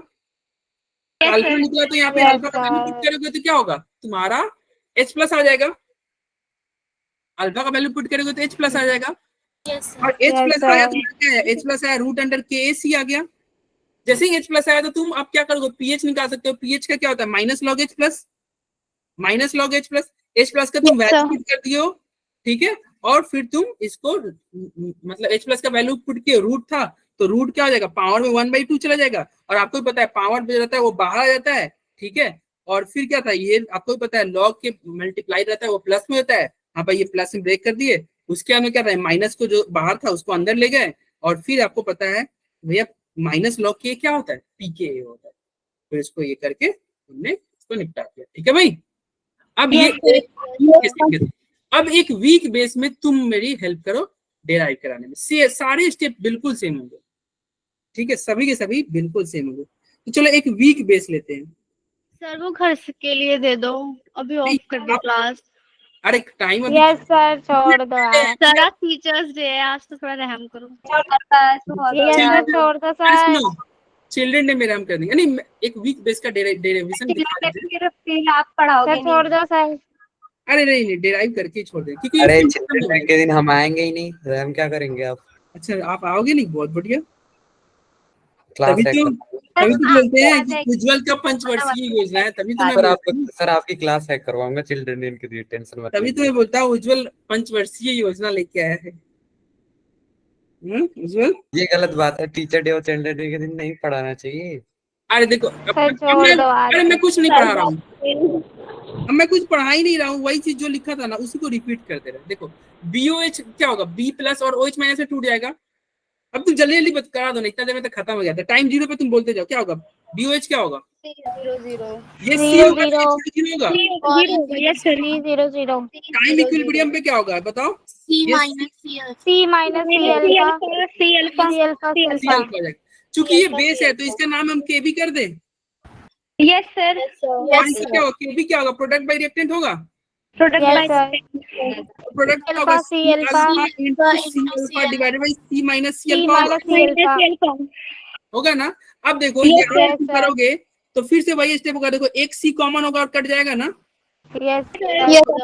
अल्फा निकला तो यहाँ पे अल्फा का वैल्यू पुट करोगे तो क्या होगा? तुम्हारा H प्लस आ जाएगा। अल्फा का वैल्यू पुट करोगे तो एच प्लस आ जाएगा, यस और एच Yes, प्लस आया sir. तो क्या है, एच प्लस आया रूट अंडर के ए सी आ गया। जैसे ही एच प्लस आया तो तुम अब क्या करोगे, पीएच निकाल सकते हो। पीएच का क्या होता है, minus log H plus, minus log H plus. H plus का तुम Yes, वैल्यू sir. पुट कर दियो, ठीक है, और फिर तुम इसको मतलब एच प्लस का वैल्यू पुट किए, रूट था तो रूट क्या हो जाएगा, पावर में 1/2 चला जाएगा, और आपको भी पता है पावर जो रहता है वो बाहर आ जाता है, ठीक है। और फिर क्या था, ये आपको भी पता है लॉग के मल्टीप्लाई रहता है वो प्लस में होता है, यहाँ पर ये प्लस में ब्रेक कर दिए, उसके अंदर क्या था, माइनस को जो बाहर था उसको अंदर ले गए, और फिर आपको पता है भैया माइनस लॉग के क्या होता है, पीके होता है। फिर इसको ये करके हमने इसको निपटा दिया, ठीक है भाई। अब ये अब एक वीक बेस में तुम मेरी हेल्प करो डेराइव कराने में। सारे स्टेप बिल्कुल सेम होंगे, ठीक है, सभी के सभी बिल्कुल सेम होंगे। तो चलो एक वीक बेस लेते हैं। सर वो घर के लिए दे दो, अभी ऑफ कर दो क्लास। अरे टाइम अभी यस सर, छोड़ दो आप। सर आज टीचर्स डे है, आज तो थोड़ा रहम करो। यस सर, छोड़ दो अरे सर। सुनो, चिल्ड्रन डे में हम कर देंगे, नहीं एक वीक बेस का डेरिवेशन दिखा दीजिए। आप पढ़ाओगे, छोड़ दो सर। अरे नहीं डेराइव करके ही छोड़ देंगे क्योंकि अरे ये चिल्ड्रन डे के दिन हम आएंगे ही नहीं, तो हम क्या करेंगे आप? अच्छा आप आओगे नहीं, बहुत बढ़िया। क्लास तभी है तो बोलते हैं कि उज्जवल का पंचवर्षीय योजना है, तभी तो मैं सर, बोलता हूँ, सर आपकी क्लास हैक करवाऊंगा चिल्ड्रन डे के दिन, टेंशन मत तभी तो मैं बोलता हूँ उज्जवल पंचवर्षीय योजना लेके आया है। उज्जवल ये गलत बात है, टीचर डे और चिल्ड्रन डे के दिन नहीं पढ़ाना चाहिए। अरे देखो सर छोड़ दो आज। अरे मैं कुछ नहीं पढ़ा रहा हूँ, अब मैं कुछ पढ़ा ही नहीं रहा हूँ, वही चीज जो लिखा था ना उसी को रिपीट करते रहे। देखो BOH क्या होगा, B प्लस और OH माइनस से टूट जाएगा। अब तुम जल्दी जल्दी करा दो, नहीं इतना देर में तो खत्म हो गया था। टाइम 0 पे तुम बोलते जाओ, क्या होगा BOH क्या होगा, 0 ये C 0 होगा, 0 होगा। यस सर 0 0 टाइम इक्विलिब्रियम पे क्या होगा बताओ, C Yes. Minus C C minus C alpha, C alpha C alpha C alpha. Alpha जाएगा। चूंकि ये बेस है तो इसका नाम हम KB कर दें, यस सर। और इसका क्या होगा, KB क्या होगा, प्रोडक्ट बाय रिएक्टेंट होगा, product Yes, by sir. Product क्या अल्फा होगा, C alpha C alpha divided by C minus C C alpha minus C alpha. होगा ना। अब देखो Yes, ये sir. आप करोगे तो फिर से वही स्टेप होगा, देखो एक C कॉमन होगा और कट जाएगा ना, यस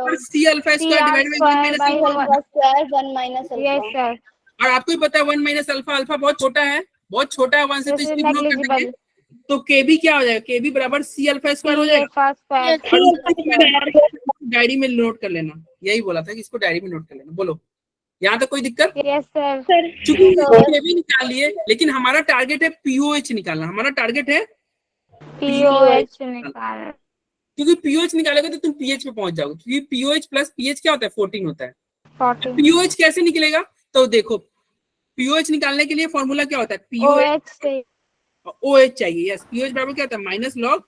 और C alpha C square R divided square by by 1 alpha. Square 1 minus yes sir, और आपको ही पता है 1 माइनस अल्फा, अल्फा बहुत छोटा है, बहुत छोटा है 1 से, तो दिस इज इसको इग्नोर कर देंगे। नेग्लिजिबल। तो KB क्या हो जाएगा, KB बराबर C अल्फा स्क्वायर हो C जाएगा। Alpha square. और इसको डायरी में नोट कर लेना, यही बोला था कि इसको डायरी में नोट कर लेना। बोलो यहाँ तक कोई दिक्कत, यस सर। चूंकि KB निकाल लिए, लेकिन हमारा टारगेट है POH निकालना, हमारा टारगेट है POH निकाल। क्योंकि POH निकालोगे तो तुम PH पे पहुंच जाओगे, क्योंकि POH प्लस PH क्या होता है 14 होता है। 40 POH कैसे निकलेगा, तो देखो POH निकालने के लिए फॉर्मूला क्या होता है, POH OH से OH चाहिए, यस POH बराबर क्या होता है, minus log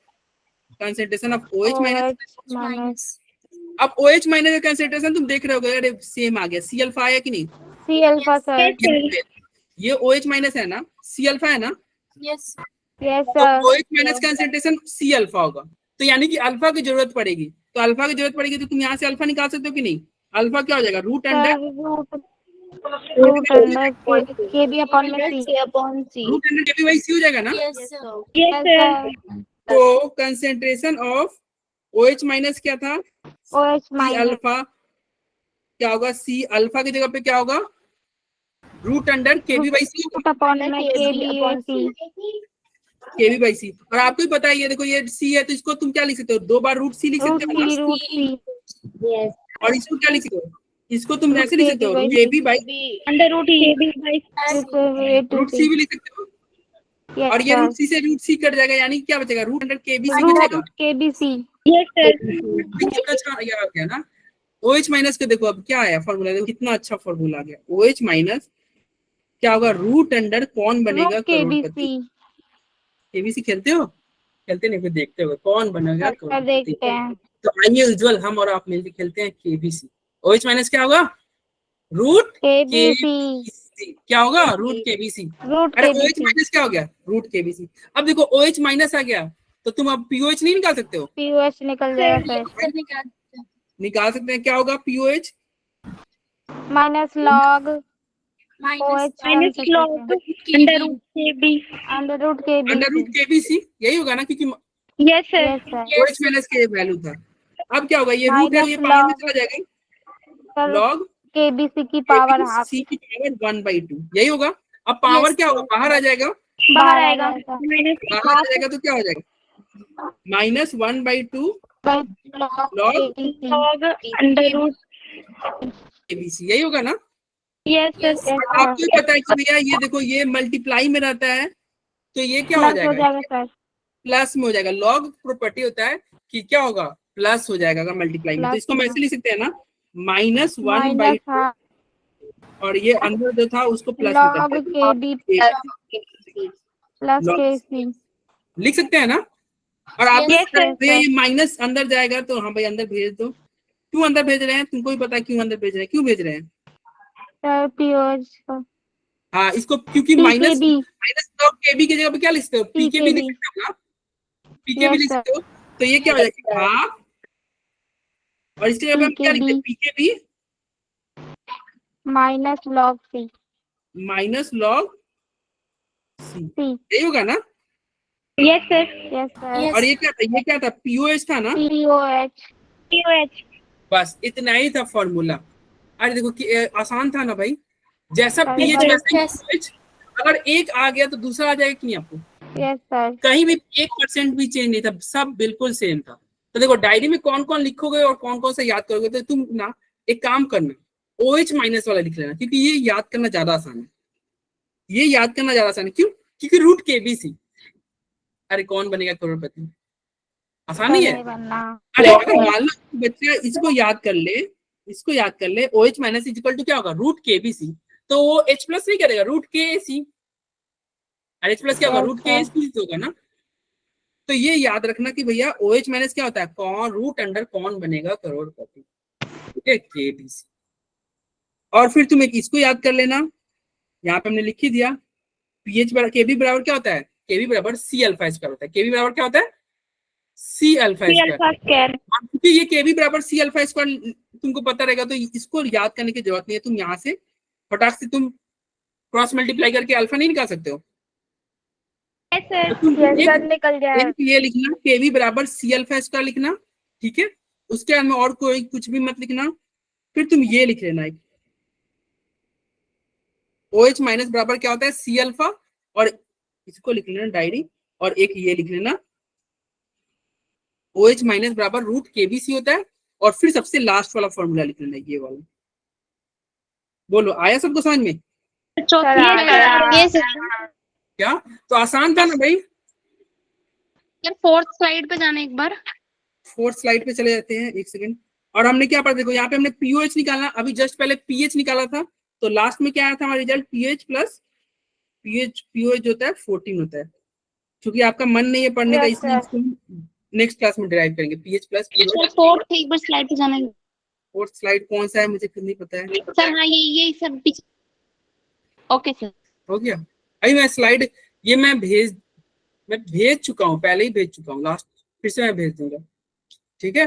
concentration of OH minus. OH minus अब OH माइनस का कंसंट्रेशन तुम देख रहे होगे, अरे सेम आ गया, C अल्फा आया कि नहीं, C अल्फा सर। ये OH माइनस है ना, C अल्फा है ना, यस यस तो sir. OH minus concentration C alpha होगा, तो यानी कि अल्फा की जरूरत पड़ेगी, तो अल्फा की जरूरत पड़ेगी तो तुम यहाँ से अल्फा निकाल सकते हो कि नहीं। अल्फा क्या हो जाएगा, root under root under KB upon में C। Root under KB by C हो जाएगा ना। Yes yes sir. तो कंसंट्रेशन ऑफ OH माइनस क्या था, OH C माइनस अल्फा क्या होगा, C अल्फा की जगह पे क्या होगा, root under KB by C होगा, रूट अपॉन में KB KB बाई C। और आपको ही पता है ये देखो ये C है तो इसको तुम क्या लिख सकते हो, 2 बार रूट C लिख रूट सकते हो ना? C root C। और इसको क्या लिख सकते हो, इसको तुम रूट ऐसे लिख सकते हो, KB AB by under root KB by root C भी लिख सकते हो, और ये रूट C से रूट C कट जाएगा, यानी क्या बचेगा, रूट अंडर KB C बचेगा। Root KBC। Yes sir. कितना अच्छा आ गया ना। OH माइनस का देखो अब क्या आया फॉर्मूला, देखो कितना अच्छा फॉर्मूला आ गया, OH माइनस क्या होगा, रूट अंडर कौन बनेगा रूट करोड़पति। KBC। KBC खेलते हो, खेलते नहीं, फिर देखते हो कौन बनेगा सर करोड़पति। देखते हैं। तो आइए उज्जवल हम और आप मिलकर खेलते हैं KBC। OH माइनस क्या होगा, रूट KBC। क्या होगा, रूट KBC। रूट अरे OH KBC। माइनस क्या हो गया, रूट KBC। अब देखो OH माइनस आ गया तो तुम अब POH नहीं निकाल सकते हो, POH निकल जाएगा सर। निकाल सकते हैं, क्या होगा POH minus log minus minus log under root KB। Under root KB। Under root KBC, यही होगा ना, क्योंकि yes sir. Yes sir. OH minus के वैल्यू था। अब क्या होगा, ये रूट है तो ये माइनस पावर में लॉग चला जाएगा, लॉग केबीसी की पावर हाफ सी की पावर 1/2, यही होगा। अब पावर Yes, क्या होगा, sir. बाहर आ जाएगा, बाहर आएगा बाहर आ जाएगा तो क्या हो जाएगा, -1/2 log log under root ABC, यही होगा ना। Yes Yes. सर आपको ही पता है कि भैया ये देखो ये मल्टीप्लाई में रहता है, तो ये क्या हो प्लस हो जाएगा, जाएगा सर। प्लस में हो जाएगा। लॉग प्रॉपर्टी होता है कि क्या होगा, प्लस हो जाएगा अगर मल्टीप्लाई में। तो प्लस इसको हम ऐसे लिख सकते हैं ना, माइनस -1/2, हाफ और ये अंदर जो था उसको प्लस में लॉग करते केबी हैं, प्लस log केसी। लिख सकते हैं ना। और आप Yes, भैया ये माइनस अंदर जाएगा तो हाँ भाई अंदर भेज दो। क्यों अंदर भेज रहे हैं, तुमको भी पता है क्यों अंदर भेज रहे हैं, क्यों भेज रहे हैं। सर पीओएच हाँ इसको क्योंकि माइनस पीकेबी लॉग केबी की जगह पे क्या लिखते हो, पीकेबी लिख PKB। सकते हो ना, पीकेबी Yes, लिख sir. सकते हो। तो ये क्या हो जाएगा हाफ, और इसकी जगह पे हम क्या लिखते हैं, pKb minus log c minus log c, यही होगा ना। Yes sir yes sir. Yes. और ये क्या था, पीओएच था ना। पीओएच पीओएच बस इतना ही था फॉर्मूला। अरे देखो कि आसान था ना भाई, जैसा Yes, पीएच sir. वैसे ही Yes. pH। अगर एक आ गया तो दूसरा आ जाएगा कि नहीं, आपको यस सर। कहीं भी 1% भी चेंज नहीं था, सब बिल्कुल सेम था। तो देखो डायरी में कौन कौन लिखोगे और कौन कौन सा याद करोगे, तो तुम ना एक काम करना, OH माइनस वाला लिख लेना, क्योंकि ये याद करना ज्यादा आसान है। ये याद करना ज्यादा आसान है, क्यों, क्योंकि रूट केबीसी। अरे कौन बनेगा करोड़पति, आसान नहीं है। बनना। अरे अगर मान लो बच्चा इसको याद कर ले, इसको याद कर ले, OH माइनस इक्वल टू क्या होगा, रूट केबीसी। तो वो H प्लस नहीं करेगा, रूट के सी, और H प्लस क्या होगा, रूट के सी होगा ना। तो ये याद रखना कि भैया OH माइनस क्या होता है, कौन रूट अंडर कौन बनेगा करोड़पति, ठीक है, केबीसी। और फिर तुम एक इसको याद कर लेना, यहाँ पे हमने लिख ही दिया, पीएच बराबर केबी बराबर क्या होता है, केबी बराबर सी अल्फा स्क्वायर होता है। केबी बराबर क्या होता है, सी अल्फा स्क्वायर। स्क्वायर क्योंकि ये केबी बराबर सी अल्फा स्क्वायर तुमको पता रहेगा, तो इसको याद करने की जरूरत नहीं है। तुम यहाँ से फटाक से तुम क्रॉस मल्टीप्लाई करके अल्फा नहीं निकाल सकते हो। यस सर तो तुम निकल जाए। एक ये लिखना, केबी बराबर सी अल्फा स्क्वायर लिखना, ठीक है। उसके बाद में और कोई कुछ भी मत लिखना। फिर तुम ये लिख लेना, एक OH माइनस बराबर क्या होता है, सी अल्फा, और इसको लिख लेना डायरी, और एक ये लिख लेना OH माइनस बराबर रूट केबीसी होता है। और फिर सबसे लास्ट वाला फॉर्मूला लिख लेना, ये वाला। बोलो आया सबको समझ में, Yes. क्या तो आसान था ना भाई। यार फोर्थ स्लाइड पे जाना एक बार। फोर्थ स्लाइड पे चले जाते हैं, एक सेकंड। और हमने क्या पढ़ा, देखो यहाँ पे हमने पीओएच निकालना, अभी जस्ट पहले पीएच निकाला था, तो लास्ट में क्या आया था हमारा रिजल्ट, पीएच प्लस पीओएच होता है 14 होता है। क्योंकि आपका मन नहीं है पढ़ने का, इसलिए इसको नेक्स्ट क्लास में डिराइव करेंगे, पीएच प्लस पीओएच। फोर्थ एक बार स्लाइड पे जाना। फोर्थ स्लाइड कौन सा है मुझे खुद नहीं पता है। सर हाँ ये सब पीछे। Okay sir. हो गया, अभी मैं स्लाइड ये मैं भेज चुका हूँ, पहले ही भेज चुका हूँ लास्ट, फिर से मैं भेज दूंगा, ठीक है।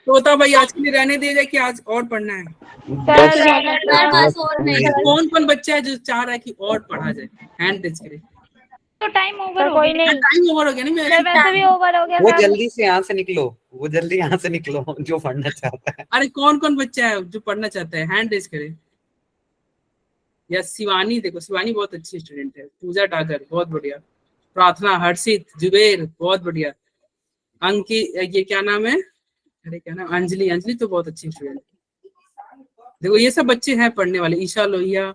तो बताओ भाई आज के लिए रहने दिया जाए कि आज और पढ़ना है। बस और नहीं। कौन कौन बच्चा है जो चाह रहा है कि और पढ़ा जाए, हैंड रेज करे। तो टाइम ओवर हो कोई गया नहीं, टाइम ओवर हो गया नहीं, सर वैसे भी ओवर हो गया वो सर। जल्दी से यहाँ से निकलो, वो जल्दी यहाँ से निकलो जो पढ़ना चाहता है। अरे कौन कौन बच्चा है जो पढ़ना चाहता है, हैंड रेज करे। या शिवानी, देखो शिवानी बहुत अच्छी स्टूडेंट है। पूजा डागर बहुत बढ़िया। प्रार्थना, हर्षित, जुबेर बहुत बढ़िया। अंकी, ये क्या नाम है, अरे क्या नाम, अंजलि, अंजलि तो बहुत अच्छी स्टूडेंट है। देखो ये सब बच्चे हैं पढ़ने वाले, ईशा लोहिया,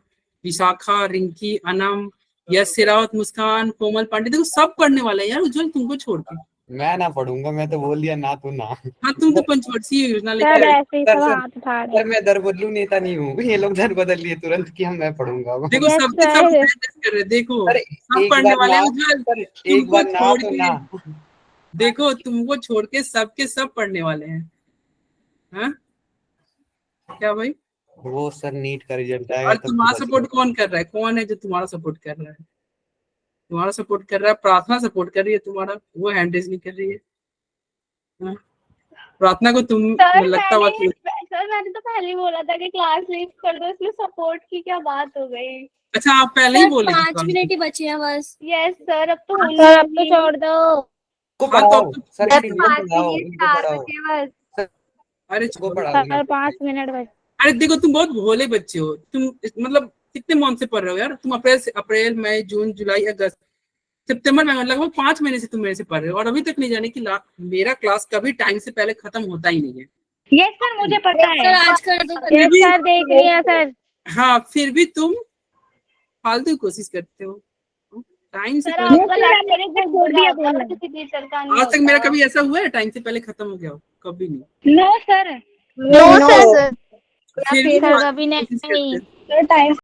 विशाखा, रिंकी, अनम, यश सिरावत, मुस्कान, कोमल पांडे, देखो सब पढ़ने वाले हैं यार, उज्जवल तुमको छोड़ के। मैं ना पढ़ूंगा, मैं तो बोल दिया ना तू ना। हाँ तुम तो पंचवर्षीय योजना सर लेकर ऐसे ही सब सर, हाथ उठा रहे पर मैं दर बदलू नेता नहीं हूँ, ये लोग दर बदल लिए तुरंत कि हम मैं पढ़ूंगा। देखो Yes, सबके सब sir. मेहनत कर रहे हैं, देखो अरे सब एक पढ़ने बार वाले हैं। ना, उज्जवल सर, एक तुमको बार ना छोड़ तो के, ना। देखो तुमको छोड़ के सबके सब पढ़ने वाले हैं। हाँ क्या भाई, वो सर नीट का रिजल्ट आएगा और तब तुम्हारा पता सपोर्ट कौन कर रहा है, कौन है जो तुम्हारा सपोर्ट कर रहा है, तुम्हारा सपोर्ट कर रहा है, प्रार्थना सपोर्ट कर रही है तुम्हारा, वो हैंड रेज नहीं कर रही है। हाँ? प्रार्थना को तुम लगता हुआ कि सर मैंने तो पहले ही बोला था कि क्लास लीव कर दो, इसमें सपोर्ट की क्या बात हो गई। अच्छा आप पहले ही सर बोले थे 5 मिनट ही बचे हैं बस। यस सर अब तो होने सर अब तो वाली है। छोड़ दो। को हाँ, तो पढ़ाओ अब तो- सर, सर इनको 5 पढ़ाओ, मिनट इनको 4 पढ़ाओ, बचे बस। अरे इनको छोड़ो। पढ़ाओ। सर 5 मिनट बचे। अरे देखो तुम बहुत भोले बच्चे हो, तुम मतलब कितने मंथ से पढ़ रहे हो यार तुम? अप्रैल मई जून जुलाई अगस्त सितंबर में, लगभग 5 महीने से तुम मेरे से पढ़ रहे हो और अभी तक नहीं जाने कि मेरा क्लास कभी टाइम से पहले खत्म होता ही नहीं है। यस सर, मुझे पता सर है। आज कर दो। फिर भी- सर देख लिया सर। हाँ फिर भी तुम फालतू कोशिश करते हो टाइम से सर पहले। आपका लेक्चर एक दिन छोड़ दिया बोला किसी टीचर का नहीं आज तक होता। मेरा कभी ऐसा हुआ है टाइम से पहले खत्म हो गया हो? कभी नहीं। No sir. No sir. फिर भी सर तुम अभी कोशिश करते नहीं। हो। Sir time